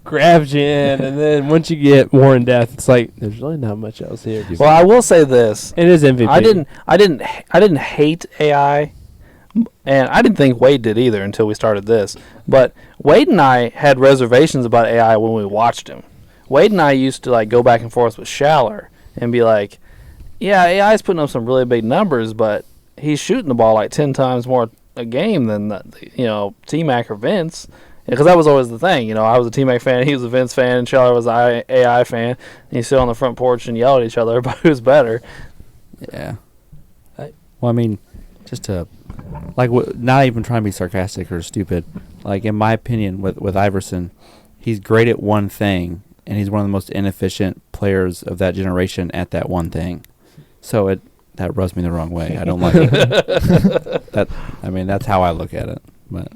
grabs you in, and then once you get more in depth, it's like there's really not much else here. Well, I will say this: it is MVP. I didn't hate AI, and I didn't think Wade did either until we started this. But Wade and I had reservations about AI when we watched him. Wade and I used to like go back and forth with Schaller and be like, "Yeah, AI is putting up some really big numbers, but he's shooting the ball like 10 times more a game than T-Mac or Vince." Because that was always the thing. I was a T-Mac fan, he was a Vince fan, and Schaller was an AI fan. And you sit on the front porch and yell at each other about who's better. Yeah. Well, I mean, just to, not even trying to be sarcastic or stupid, like in my opinion, with Iverson, he's great at one thing, and he's one of the most inefficient players of that generation at that one thing. So that rubs me the wrong way. I don't like it. That's how I look at it. But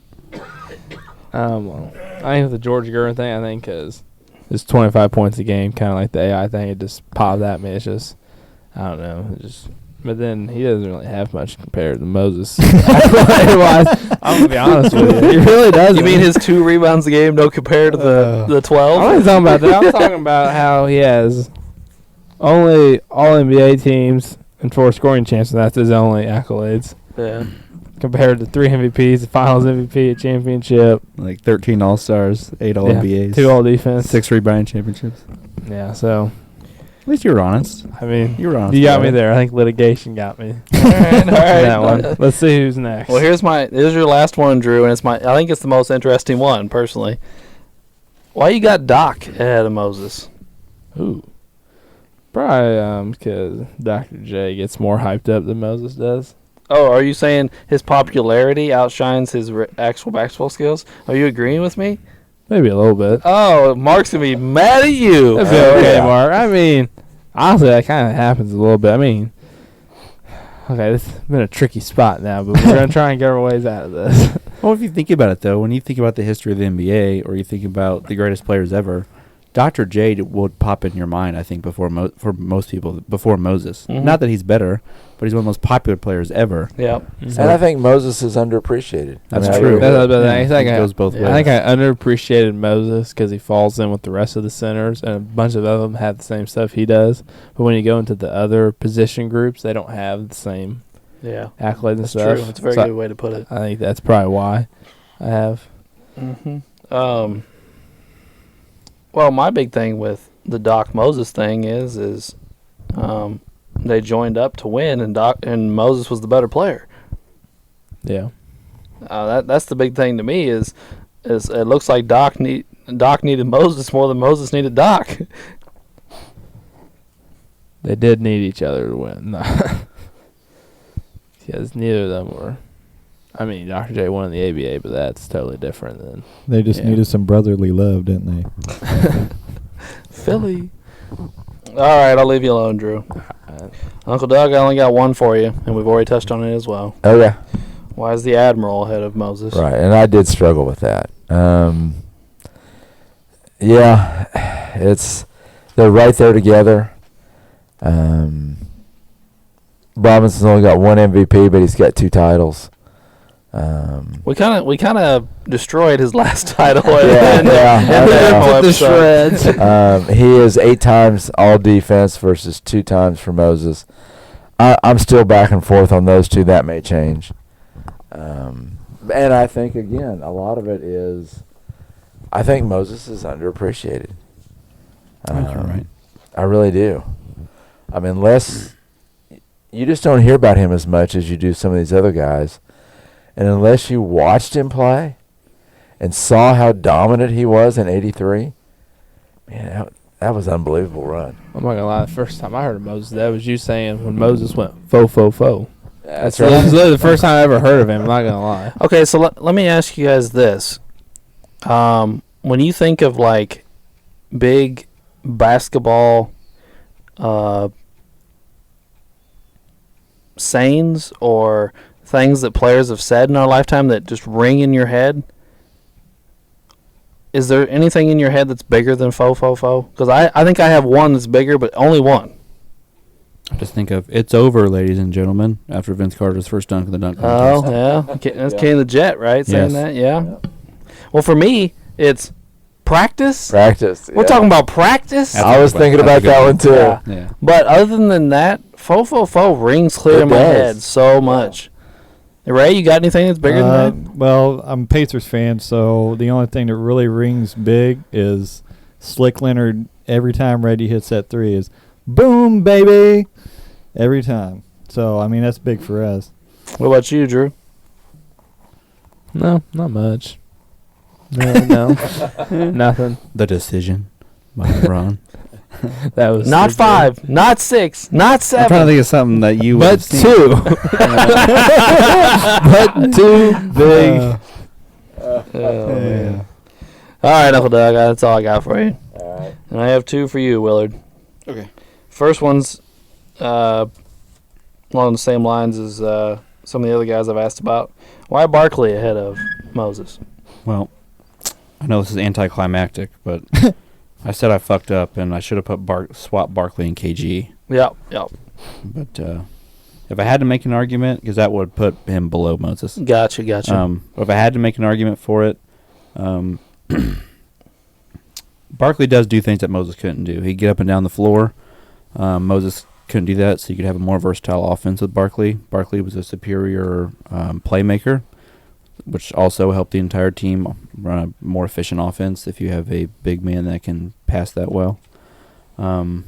Well, I think with the George Gervin thing, I think because it's 25 points a game, kind of like the AI thing. It just popped at me. It's just, I don't know. But then he doesn't really have much compared to Moses. I'm gonna be honest with you. He really doesn't. You mean his 2 rebounds a game, no compared to the 12? I'm not talking about that. I'm talking about how he has only all NBA teams and 4 scoring chances. That's his only accolades. Yeah. Compared to 3 MVPs, the Finals MVP, a championship, like 13 All-Stars, 8 All-NBAs, 2 All-Defense, 6 rebounding championships. Yeah, so At least you were honest. I mean, You were honest. you got me there. I think litigation got me. All right. That one. Let's see who's next. Well, here's your last one, Drew, and I think it's the most interesting one, personally. Why you got Doc ahead of Moses? Ooh. Probably because Dr. J gets more hyped up than Moses does. Oh, are you saying his popularity outshines his actual basketball skills? Are you agreeing with me? Maybe a little bit. Oh, Mark's going to be mad at you. That'd be okay, Mark. I mean, honestly, that kind of happens a little bit. I mean, okay, this has been a tricky spot now, but we're going to try and get our ways out of this. Well, if you think about it, though, when you think about the history of the NBA or you think about the greatest players ever, Dr. J would pop in your mind, I think, for most people, before Moses. Mhm. Not that he's better, but he's one of the most popular players ever. Yep. And I think Moses is underappreciated. That's I true. agree. It goes both ways. I think I underappreciated Moses because he falls in with the rest of the centers, and a bunch of them have the same stuff he does. But when you go into the other position groups, they don't have the same Yeah. accolades and That's stuff. true. That's a very So good way to put it. I think that's probably why I have. Mm-hmm. Well, my big thing with the Doc Moses thing is they joined up to win, and Moses was the better player. Yeah. That's the big thing to me is it looks like Doc needed Moses more than Moses needed Doc. They did need each other to win. Because neither of them were. I mean, Dr. J won in the ABA, but that's totally different than. They just Yeah. needed some brotherly love, didn't they? Philly. All right, I'll leave you alone, Drew. Uncle Doug, I only got one for you, and we've already touched on it as well. Okay. Why is the Admiral ahead of Moses? Right, and I did struggle with that. They're right there together. Robinson's only got 1 MVP, but he's got 2 titles. We kind of destroyed his last title. Yeah, the shreds. He is 8 times all defense versus 2 times for Moses. I'm still back and forth on those 2. That may change. And I think, again, a lot of it is I think Moses is underappreciated. Right. I really do. I mean, unless you just don't hear about him as much as you do some of these other guys. And unless you watched him play and saw how dominant he was in '83, man, that was an unbelievable run. I'm not going to lie. The first time I heard of Moses, that was you saying when Moses went fo. That's That was literally the first time I ever heard of him. I'm not going to lie. Okay, so let me ask you guys this. When you think of, like, big basketball sayings or things that players have said in our lifetime that just ring in your head, is there anything in your head that's bigger than fo? Because I think I have one that's bigger, but only one. Just think of it's over, ladies and gentlemen, after Vince Carter's first dunk in the dunk Oh, contest. yeah. That's Kenny the Jet, right? Saying Yes. that, yeah. Well, for me, it's practice. Practice. We're talking about practice. That's I was thinking that's a about good that one. one too. Yeah. Yeah. But other than that, fo rings clear It in my does. head so much. Ray, you got anything that's bigger than that? Well, I'm a Pacers fan, so the only thing that really rings big is Slick Leonard. Every time Reggie hits that 3 is boom, baby, every time. So I mean that's big for us. What about you, Drew? No, not much. No. Nothing. The decision by LeBron. That was Not stupid. 5, not 6, not I'm 7. trying to think of something that you would But have seen. 2. But 2 big. Man. All right, Uncle Doug, that's all I got for you. All right. And I have two for you, Willard. Okay. First one's along the same lines as some of the other guys I've asked about. Why Barkley ahead of Moses? Well, I know this is anticlimactic, but I said I fucked up, and I should have put swap Barkley and KG. Yep. But if I had to make an argument, because that would put him below Moses. Gotcha. If I had to make an argument for it, Barkley does do things that Moses couldn't do. He'd get up and down the floor. Moses couldn't do that, so you could have a more versatile offense with Barkley. Barkley was a superior playmaker, which also helped the entire team run a more efficient offense if you have a big man that can pass that well. And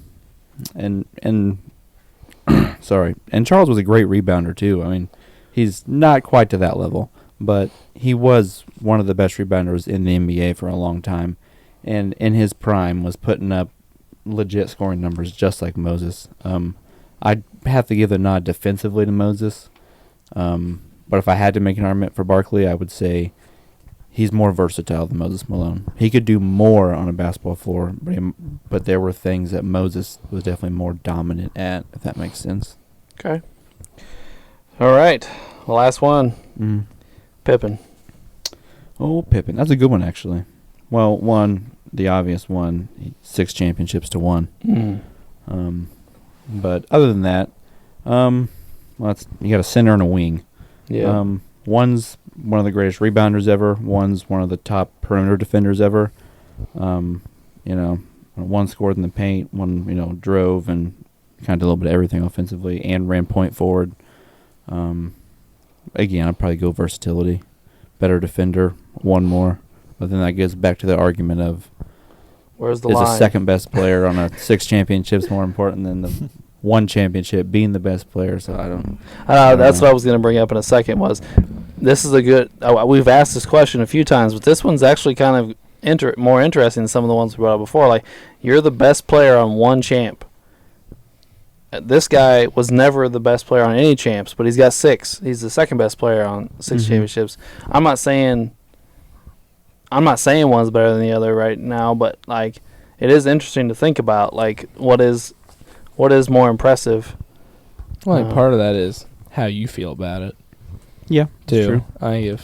sorry, and Charles was a great rebounder too. I mean, he's not quite to that level, but he was one of the best rebounders in the NBA for a long time, and in his prime was putting up legit scoring numbers just like Moses. I'd have to give the nod defensively to Moses, but if I had to make an argument for Barkley, I would say he's more versatile than Moses Malone. He could do more on a basketball floor, but there were things that Moses was definitely more dominant at, if that makes sense. Okay. All right. The last one. Mm. Pippen. Oh, Pippen. That's a good one, actually. Well, the obvious one, 6 championships to 1. Mm. But other than that, you got a center and a wing. Yeah. One's one of the greatest rebounders ever. One's one of the top perimeter defenders ever. One scored in the paint. One, drove and kind of did a little bit of everything offensively and ran point forward. Again, I'd probably go versatility. Better defender, one more. But then that goes back to the argument of Where's the is line? the second best player on a 6 championships more important than the 1 championship being the best player? So I don't That's know. what I was going to bring up in a second. This is a good. We've asked this question a few times, but this one's actually kind of more interesting than some of the ones we brought up before. Like, you're the best player on 1 champ. This guy was never the best player on any champs, but he's got 6. He's the second best player on 6 championships. I'm not saying one's better than the other right now, but like, it is interesting to think about. Like, what is more impressive? Well, part of that is how you feel about it. Yeah, Too. true. I think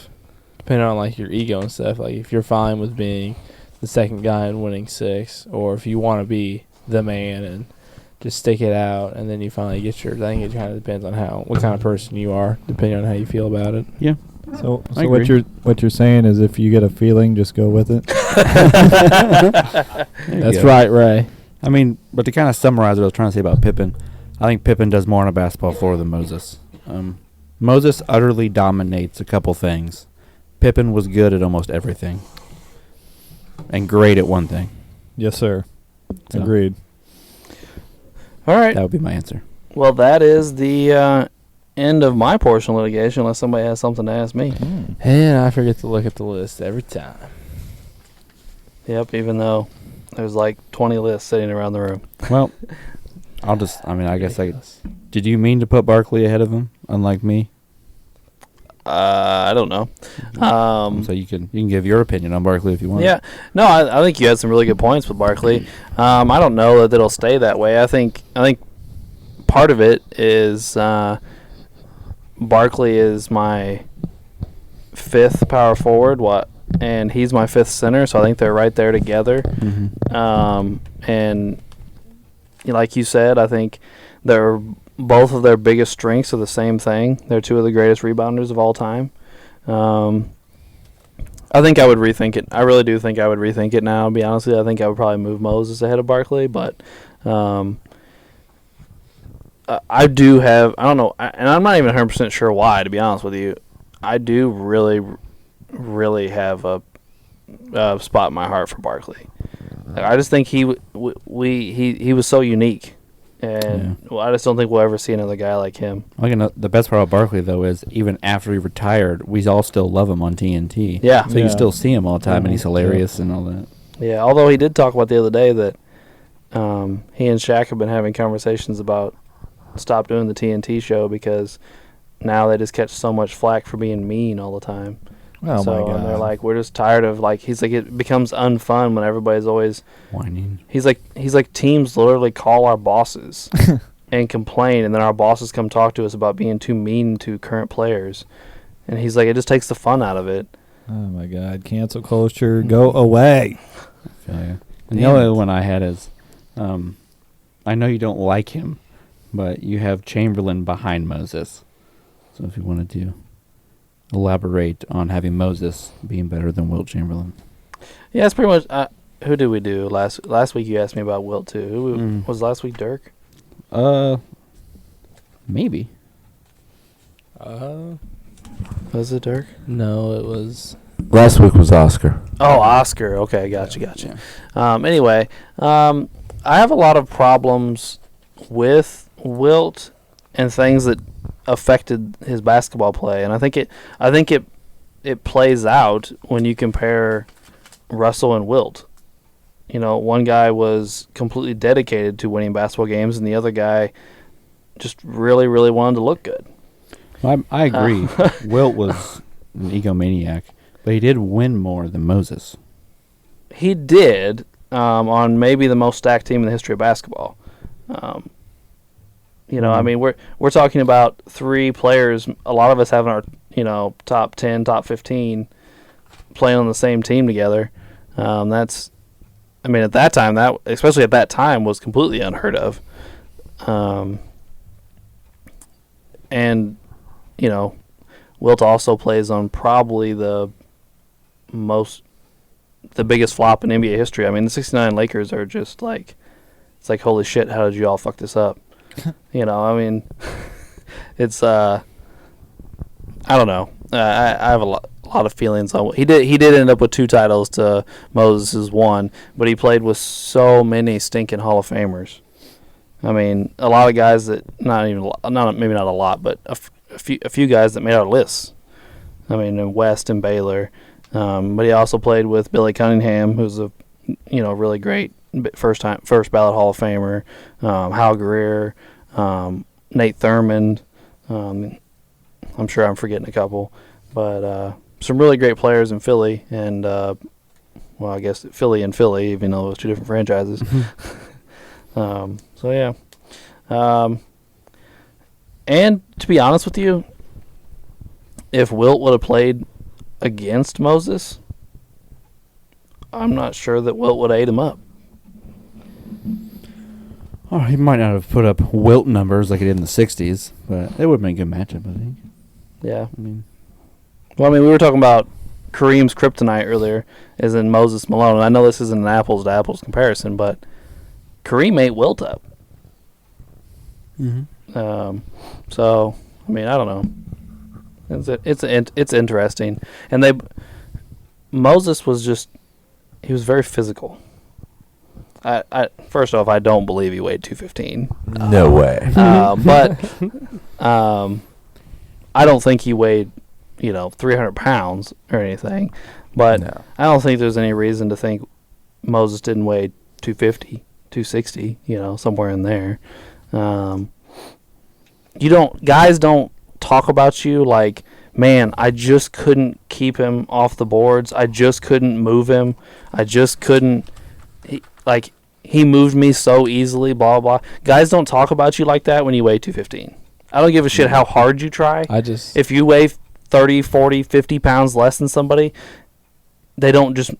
depending on like your ego and stuff, like if you're fine with being the second guy and winning 6, or if you want to be the man and just stick it out, and then you finally get yours. I think it kind of depends on what kind of person you are, depending on how you feel about it. Yeah. So I what you're saying is, if you get a feeling, just go with it. That's right, Ray. I mean, but to kind of summarize what I was trying to say about Pippen, I think Pippen does more on a basketball floor than Moses. Moses utterly dominates a couple things. Pippen was good at almost everything, and great at one thing. Yes, sir. So Agreed. All right. that would be my answer. Well, that is the end of my portion of litigation, unless somebody has something to ask me. And I forget to look at the list every time. Yep, even though there's like 20 lists sitting around the room. Well, did you mean to put Barkley ahead of him, unlike me? I don't know. So you can give your opinion on Barkley if you want. Yeah. No, I think you had some really good points with Barkley. I don't know that it'll stay that way. I think part of it is Barkley is my 5th power forward, and he's my 5th center, so I think they're right there together. Mm-hmm. And like you said, I think both of their biggest strengths are the same thing. They're 2 of the greatest rebounders of all time. I think I would rethink it. I really do think I would rethink it now, to be honest with you. I think I would probably move Moses ahead of Barkley, but I do have, I don't know, and I'm not even 100% sure why, to be honest with you. I do really, really have a spot in my heart for Barkley. I just think he was so unique. And I just don't think we'll ever see another guy like him. The best part about Barkley, though, is even after he retired, we all still love him on TNT. Yeah. So you still see him all the time, and he's hilarious and all that. Yeah, although he did talk about the other day that he and Shaq have been having conversations about stop doing the TNT show because now they just catch so much flack for being mean all the time. Oh so, my god! and they're like, we're just tired of like. He's like, it becomes unfun when everybody's always whining. He's like teams literally call our bosses and complain, and then our bosses come talk to us about being too mean to current players, and he's like, it just takes the fun out of it. Oh my god! Cancel culture, go away. I feel you. And the only one I had is, I know you don't like him, but you have Chamberlain behind Moses. So if you wanted to elaborate on having Moses being better than Wilt Chamberlain. Yeah, it's pretty much. Who did we do last week? You asked me about Wilt too. Who was last week? Dirk. Maybe. Was it Dirk? No, it was. Last week was Oscar. Oh, Oscar. Okay, gotcha. Anyway, I have a lot of problems with Wilt and things that affected his basketball play, and I think it plays out when you compare Russell and Wilt. You know, one guy was completely dedicated to winning basketball games, and the other guy just really, really wanted to look good. I agree. Wilt was an egomaniac, but he did win more than Moses. He did on maybe the most stacked team in the history of basketball. I mean, we're talking about three players. A lot of us having our top 10, top 15 playing on the same team together. At that time, especially at that time, was completely unheard of. And Wilt also plays on probably the biggest flop in NBA history. I mean, the '69 Lakers are just like, it's like, holy shit, how did you all fuck this up? It's I don't know. I have a lot of feelings on. He did end up with 2 titles to Moses' 1, but he played with so many stinking Hall of Famers. I mean, a lot of guys that maybe not a lot, but a few guys that made our lists. I mean, West and Baylor, but he also played with Billy Cunningham, who's a really great first ballot Hall of Famer. Hal Greer, Nate Thurmond. I'm sure I'm forgetting a couple, but some really great players in Philly, and I guess Philly and Philly, even though it was 2 different franchises. So yeah, and to be honest with you, if Wilt would have played against Moses, I'm not sure that Wilt would have ate him up. Oh, he might not have put up Wilt numbers like he did in the '60s, but it would have been a good matchup, I think. Yeah. We were talking about Kareem's kryptonite earlier, is in Moses Malone. And I know this isn't an apples to apples comparison, but Kareem ate Wilt up. So I don't know. It's interesting, and Moses was he was very physical. First off, I don't believe he weighed 215. No way. But I don't think he weighed 300 pounds or anything. But no. I don't think there's any reason to think Moses didn't weigh 250, 260, somewhere in there. Guys don't talk about you like, man, I just couldn't keep him off the boards. I just couldn't move him. I just couldn't, he moved me so easily, blah, blah. Guys don't talk about you like that when you weigh 215. I don't give a shit how hard you try. If you weigh 30, 40, 50 pounds less than somebody, they don't just,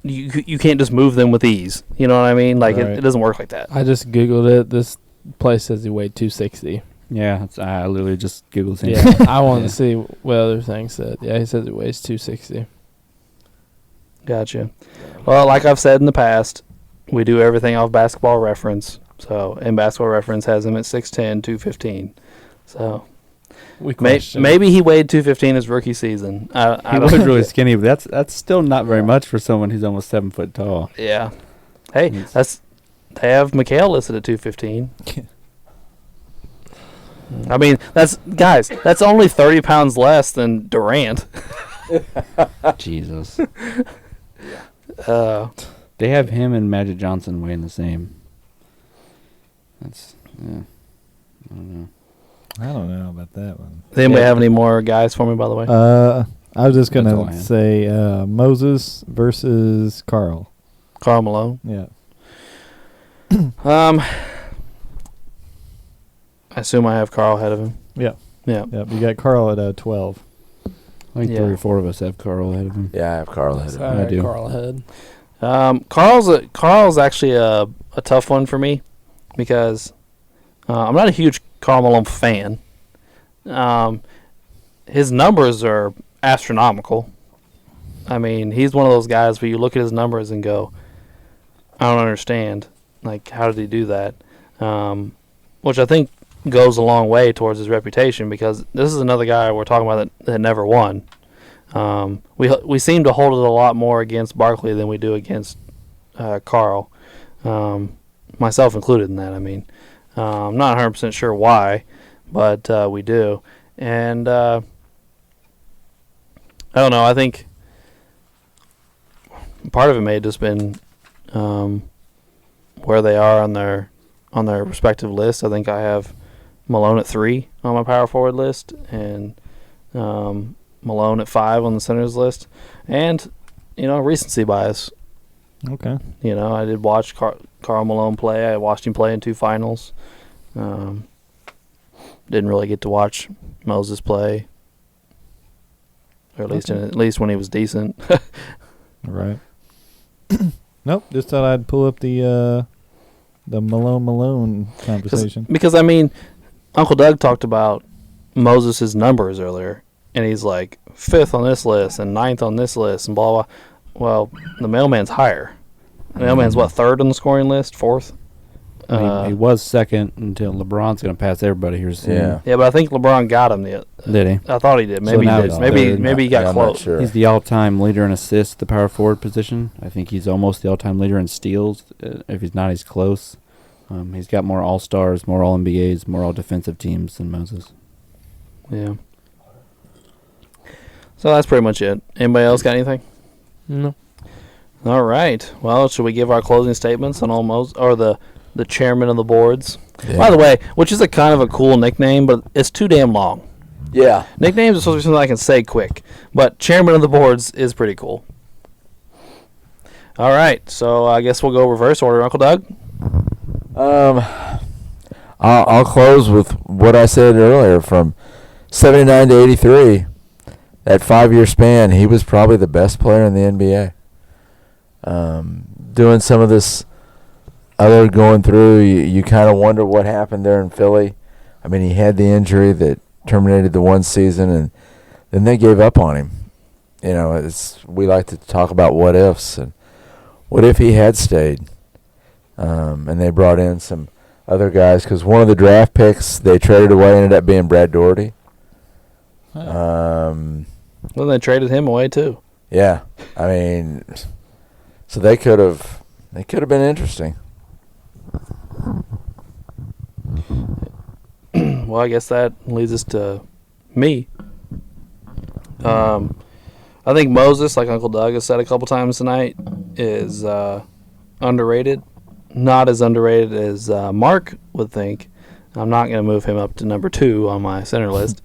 you can't just move them with ease. You know what I mean? Right. It doesn't work like that. I just Googled it. This place says he weighed 260. Yeah, I literally just Googled it. Yeah, I wanted to see what other things said. Yeah, he says he weighs 260. Gotcha. Well, like I've said in the past, we do everything off Basketball Reference. So, and Basketball Reference has him at 6'10", 215. So, maybe he weighed 215 his rookie season. He was really skinny, but that's still not very much for someone who's almost 7 foot tall. Yeah. Hey, they have Mikhail listed at 215. That's only 30 pounds less than Durant. Jesus. They have him and Magic Johnson weighing the same. I don't know. I don't know about that one. Does anybody have any more guys for me, by the way? I was just That's all I gonna had. say Moses versus Carl. Karl Malone. Yeah. I assume I have Carl ahead of him. Yeah. Yeah. Yep. You got Carl at 12. I think Yeah. 3 or 4 of us have Carl ahead of him. Yeah, I have Carl ahead of I him. I do. Carl ahead. Carl's actually a tough one for me because I'm not a huge Karl Malone fan. His numbers are astronomical. I mean, he's one of those guys where you look at his numbers and go, I don't understand. Like, how did he do that? Which I think goes a long way towards his reputation because this is another guy we're talking about that never won. We seem to hold it a lot more against Barkley than we do against Carl, myself included in that. I mean, I'm not 100% sure why, but we do. And I don't know. I think part of it may have just been where they are on their respective lists. I think I have Malone at 3 on my power forward list, and Malone at 5 on the centers list, and recency bias. Okay. I did watch Karl Malone play. I watched him play in 2 finals. Didn't really get to watch Moses play, or at least when he was decent. All right. Nope. Just thought I'd pull up the Malone conversation. Because I mean, Uncle Doug talked about Moses' numbers earlier, and he's like 5th on this list and 9th on this list and blah blah. Well, the mailman's higher. The mailman's what, 3rd on the scoring list, 4th? He was 2nd until LeBron's going to pass everybody here soon. Yeah. Yeah, but I think LeBron got him. Did he? I thought he did. So Maybe now he did. he's Maybe third. maybe he got I'm not close. sure. He's the all-time leader in assists at the power forward position. I think he's almost the all-time leader in steals. If he's not, he's close. He's got more All-Stars, more All-NBAs, more All-Defensive teams than Moses. Yeah. So that's pretty much it. Anybody else got anything? No. All right. Well, should we give our closing statements on the chairman of the boards? Yeah. By the way, which is a kind of a cool nickname, but it's too damn long. Yeah. Nicknames are supposed to be something I can say quick, but chairman of the boards is pretty cool. All right. So I guess we'll go reverse order, Uncle Doug. I'll close with what I said earlier. From 79 to 83, that 5-year span, he was probably the best player in the NBA. Doing some of this other going through, you kind of wonder what happened there in Philly. I mean, he had the injury that terminated the one season, and then they gave up on him. We like to talk about what ifs, and what if he had stayed? And they brought in some other guys, because one of the draft picks they traded away ended up being Brad Daugherty. Well, they traded him away too. Yeah, I mean, so they could have been interesting. Well, I guess that leads us to me. I think Moses, like Uncle Doug has said a couple times tonight, is underrated. Not as underrated as Mark would think. I'm not going to move him up to number 2 on my center list,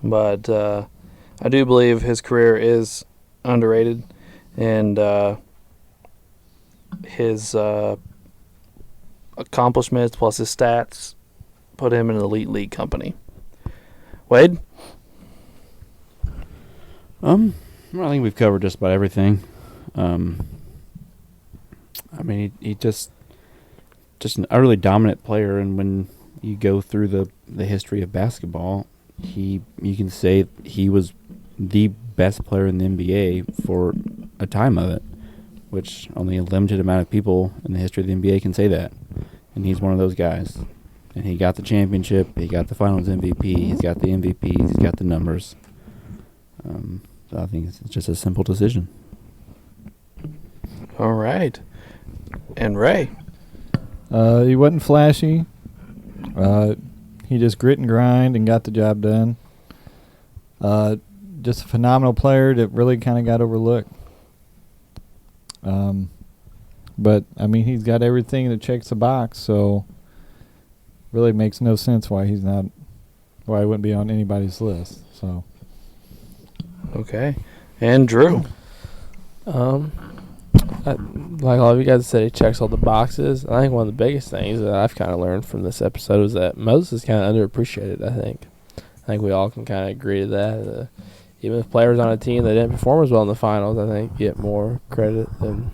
but I do believe his career is underrated, and his accomplishments plus his stats put him in an elite league company. Wade? I think we've covered just about everything. I mean, he just an utterly dominant player, and when you go through the history of basketball, you can say he was the best player in the NBA for a time of it, which only a limited amount of people in the history of the NBA can say that. And he's one of those guys. And he got the championship, he got the Finals MVP, he's got the MVPs, he's got the numbers. So I think it's just a simple decision. All right. And Ray? He wasn't flashy. He just grit and grind and got the job done. Just a phenomenal player that really kind of got overlooked. But, I mean, he's got everything that checks the box, so really makes no sense why he wouldn't be on anybody's list. So Okay. And Drew. Like all of you guys said, he checks all the boxes. I think one of the biggest things that I've kind of learned from this episode is that Moses is kind of underappreciated. I think we all can kind of agree to that. Even if players on a team that didn't perform as well in the finals, I think get more credit than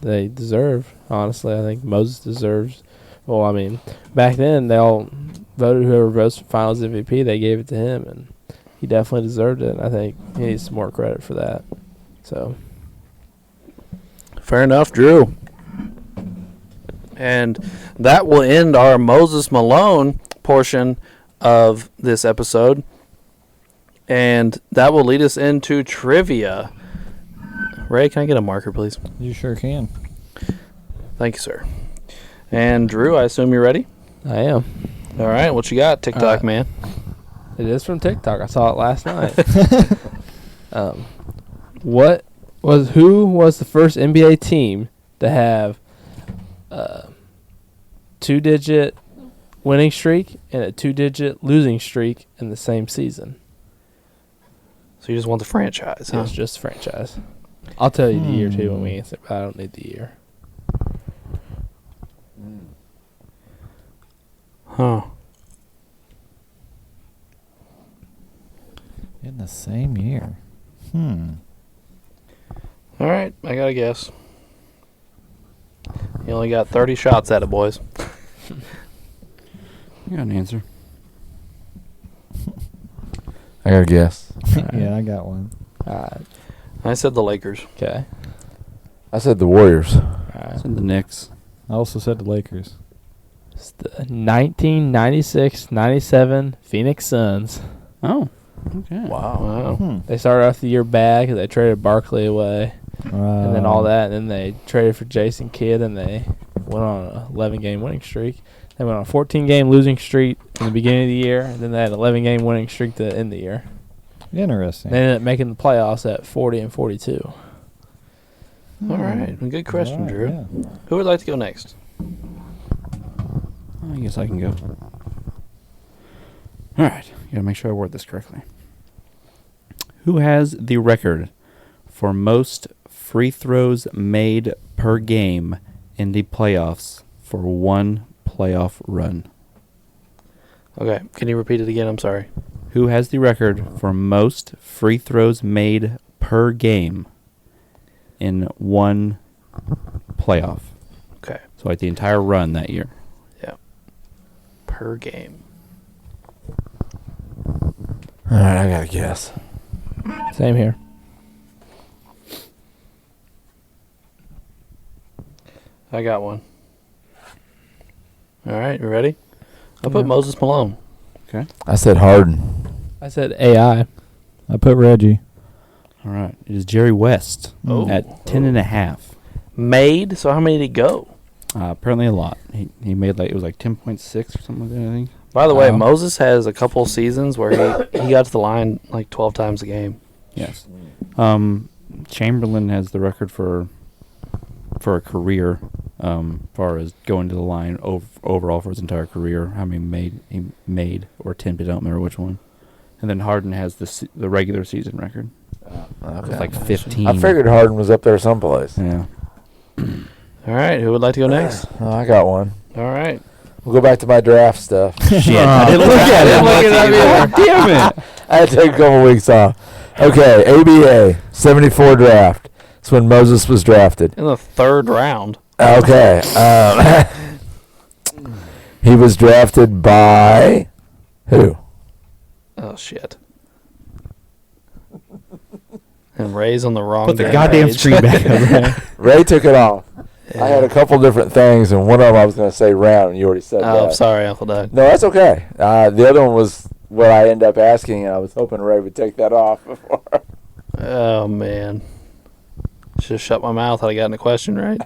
they deserve. Honestly, I think Moses deserves. Well, I mean, back then they all voted whoever votes for Finals MVP. They gave it to him, and he definitely deserved it. And I think he needs some more credit for that. So. Fair enough, Drew. And that will end our Moses Malone portion of this episode. And that will lead us into trivia. Ray, can I get a marker, please? You sure can. Thank you, sir. And Drew, I assume you're ready? I am. All right, what you got, TikTok man? It is from TikTok. I saw it last night. Who was the first NBA team to have a 2-digit winning streak and a 2-digit losing streak in the same season? So you just want the franchise, huh? It's just franchise. I'll tell you the year too when we answer, but I don't need the year. Huh. In the same year. All right, I got to guess. You only got 30 shots at it, boys. You got an answer. I got a guess. Yeah, I got one. All right. I said the Lakers. Okay. I said the Warriors. All right. It's in the Knicks. I also said the Lakers. It's the 1996-97 Phoenix Suns. Oh, okay. Wow. They started off the year bad because they traded Barkley away. And then all that, and then they traded for Jason Kidd, and they went on an 11-game winning streak. They went on a 14-game losing streak in the beginning of the year, and then they had an 11-game winning streak to end the year. Interesting. They ended up making the playoffs at 40-42. All right. Good question, All right, Drew. yeah. Who would like to go next? I guess I can go. All right. Got to make sure I word this correctly. Who has the record for most free throws made per game in the playoffs for one playoff run? Okay. Can you repeat it again? I'm sorry. Who has the record for most free throws made per game in one playoff? Okay. So like the entire run that year. Yeah. Per game. All right, I got a guess. Same here. I got one. All right. You ready? I put Moses Malone. Okay. I said Harden. I said AI. I put Reggie. All right. It is Jerry West at 10.5. Made? So how many did he go? Apparently a lot. He made it was like 10.6 or something like that, I think. By the way, Moses has a couple seasons where he got to the line like 12 times a game. Yes. Chamberlain has the record for a career, far as going to the line overall for his entire career. How many he made or attempted? I don't remember which one. And then Harden has the regular season record. Okay. It's like 15. I figured Harden was up there someplace. Yeah. All right. Who would like to go next? Oh, I got one. All right. We'll go back to my draft stuff. Shit. I didn't look at it. Damn it. I had to take a couple weeks off. Okay, ABA 74 draft. That's when Moses was drafted. In the third round. Okay. He was drafted by who? Oh, shit. And Ray's on the wrong Put the damn goddamn page. screen back up. Ray took it off. Yeah. I had a couple different things, and one of them I was going to say round, and you already said Oh, that. I'm sorry, Uncle Doug. No, that's okay. The other one was what I ended up asking, and I was hoping Ray would take that off before. Oh, man. Should have shut my mouth had I gotten a question right.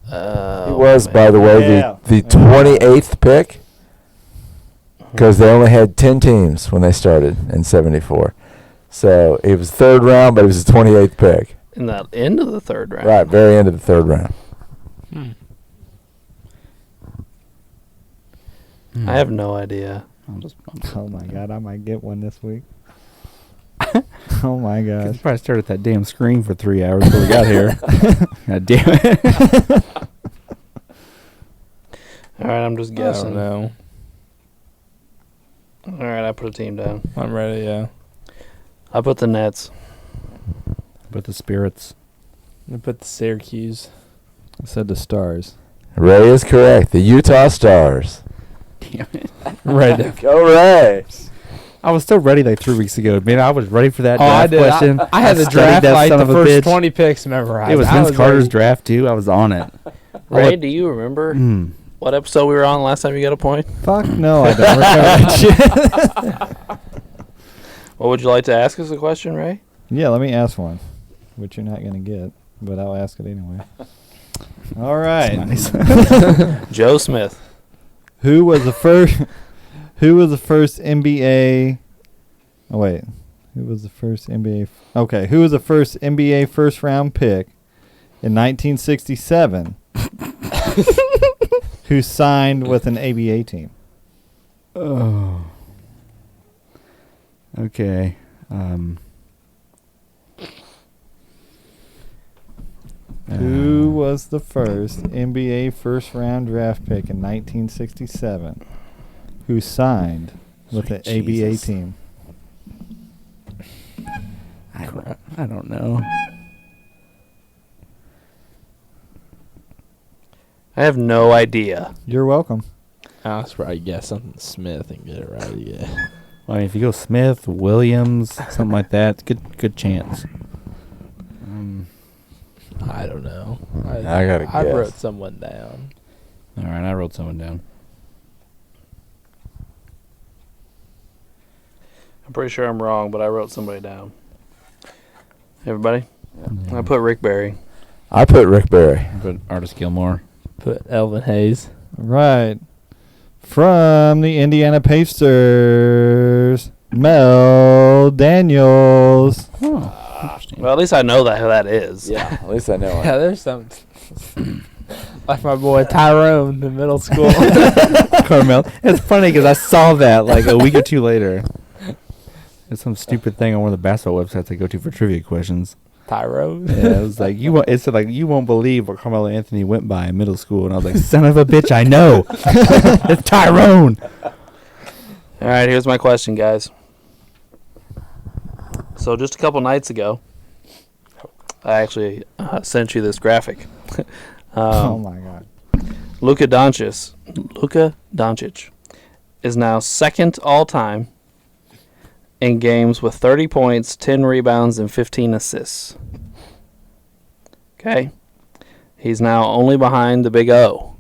He was, by the way, the 28th pick, because they only had 10 teams when they started in 74. So he was third round, but he was the 28th pick. In the end of the third round. Right, very end of the third round. I have no idea. Oh my God, I might get one this week. Oh my You gosh. probably stared at that damn screen for 3 hours before we got here. God damn it. All right, I'm just I guessing. don't know. All right, I put a team down. I'm ready, yeah. I put the Nets. But the Spirits. I'm going to put the Syracuse. I said the Stars. Ray is correct. The Utah Stars. Damn it. Right. Go Ray. I was still ready like 3 weeks ago. Man, I was ready for that Oh, I draft did. question. I had the studied draft that like son the of a first bitch. 20 picks memorized. It was I Vince Carter's like, draft, too. I was on it. Ray, do you remember what episode we were on last time you got a point? Fuck no, I don't remember that shit. What would you like to ask us a question, Ray? Yeah, let me ask one, which you're not going to get, but I'll ask it anyway. All right. Nice. Joe Smith. Who was the first NBA? Oh wait, who was the first NBA? Okay, who was the first NBA first round pick in 1967? Who signed with an ABA team? Oh. Okay. Who was the first NBA first round draft pick in 1967? Who signed with an Sweet ABA Jesus. team? I don't know. I have no idea. You're welcome. I was probably guess something Smith and get it right. Yeah. Well, I mean, if you go Smith, Williams, something like that, good chance. I don't know. I gotta I guess. wrote someone down. All right, I wrote someone down. I'm pretty sure I'm wrong, but I wrote somebody down. Everybody? I put Rick Barry. I put Rick Barry. I put Artis Gilmore. Put Elvin Hayes. Right. From the Indiana Pacers, Mel Daniels. Oh, interesting. Well, at least I know that who that is. Yeah, at least I know Yeah, there's some. Like my boy Tyrone in middle school. Carmel. It's funny because I saw that like a week or two later. It's some stupid thing on one of the basketball websites I go to for trivia questions. Tyrone. Yeah, it was like it said like you won't believe what Carmelo Anthony went by in middle school, and I was like, son of a bitch, I know. It's Tyrone. All right, here's my question, guys. So just a couple nights ago, I actually sent you this graphic. Oh my God. Luka Doncic is now second all-time in games with 30 points, 10 rebounds, and 15 assists. Okay? He's now only behind the Big O.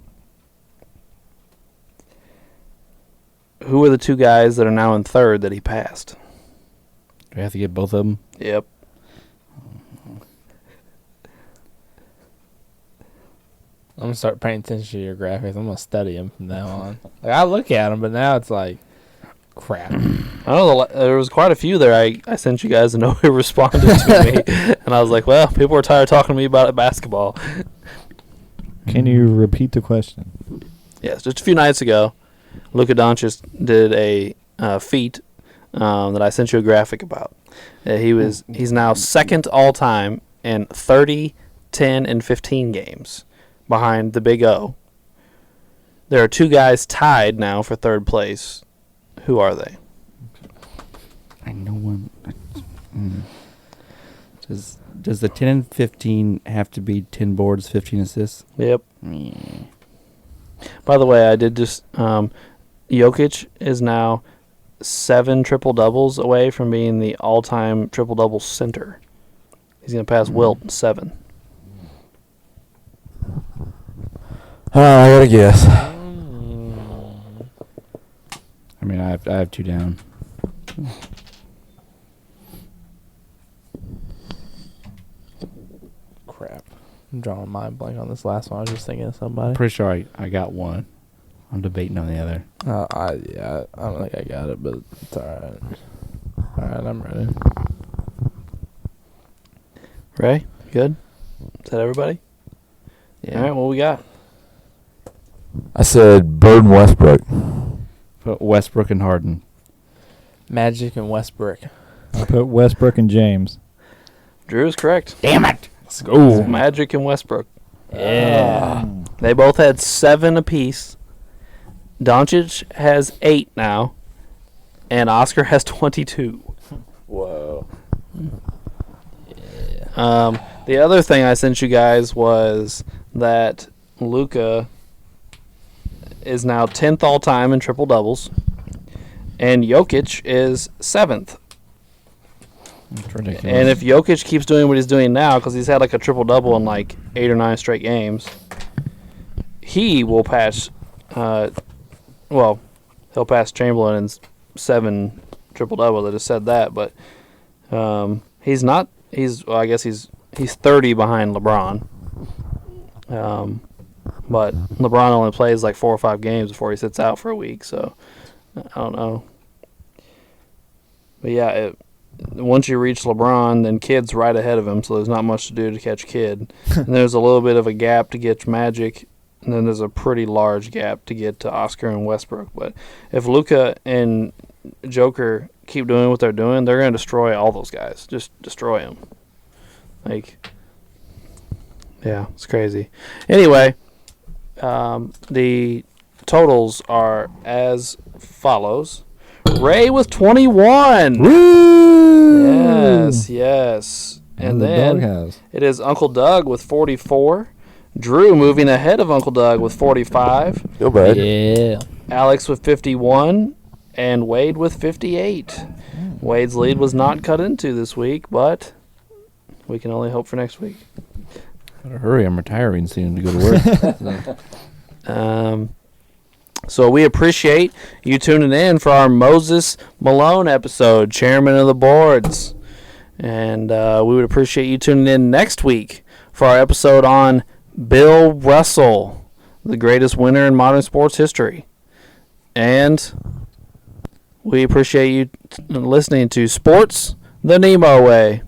Who are the two guys that are now in third that he passed? Do I have to get both of them? Yep. I'm gonna start paying attention to your graphics. I'm gonna study them from now on. Like I look at them, but now it's like, crap. I know there was quite a few there I sent you guys and nobody responded to me. And I was like, well, people are tired of talking to me about basketball. Can you repeat the question? Yes, just a few nights ago, Luka Doncic did a feat that I sent you a graphic about. He's now second all time in 30, 10, and 15 games behind the Big O. There are two guys tied now for third place. Who are they? I know one. Does the 10 and 15 have to be 10 boards, 15 assists? Yep. By the way, I did just Jokic is now 7 triple-doubles away from being the all-time triple-double center. He's going to pass Wilt 7. I gotta guess. I mean, I have two down. Crap. I'm drawing a mind blank on this last one. I was just thinking of somebody. Pretty sure I got one. I'm debating on the other. I don't think I got it, but it's alright. Alright, I'm ready. Ray, good? Is that everybody? Yeah. All right, what we got? I said Bird and Westbrook. Put Westbrook and Harden. Magic and Westbrook. I put Westbrook and James. Drew is correct. Damn it! Let's go. Magic and Westbrook. Yeah. They both had 7 apiece. Doncic has 8 now, and Oscar has 22. Whoa. The other thing I sent you guys was that Luka is now 10th all time in triple doubles, and Jokic is 7th. That's ridiculous. And if Jokic keeps doing what he's doing now, because he's had like a triple double in like 8 or 9 straight games, he will pass. He'll pass Chamberlain in 7 triple doubles. I just said that, but he's not. I guess he's 30 behind LeBron. But LeBron only plays like 4 or 5 games before he sits out for a week, so I don't know. But yeah, once you reach LeBron, then Kid's right ahead of him, so there's not much to do to catch Kid. And there's a little bit of a gap to get Magic, and then there's a pretty large gap to get to Oscar and Westbrook. But if Luka and Joker keep doing what they're doing, they're going to destroy all those guys. Just destroy them. Yeah, it's crazy. Anyway, the totals are as follows. Ray with 21. Woo! Yes. And the then doghouse. it is Uncle Doug with 44. Drew moving ahead of Uncle Doug with 45. Go, bud. Yeah. Alex with 51. And Wade with 58. Wade's lead was not cut into this week, but we can only hope for next week. Better hurry, I'm retiring soon to go to work. So we appreciate you tuning in for our Moses Malone episode, Chairman of the Boards. And we would appreciate you tuning in next week for our episode on Bill Russell, the greatest winner in modern sports history. And we appreciate you listening to Sports the NEMO Way.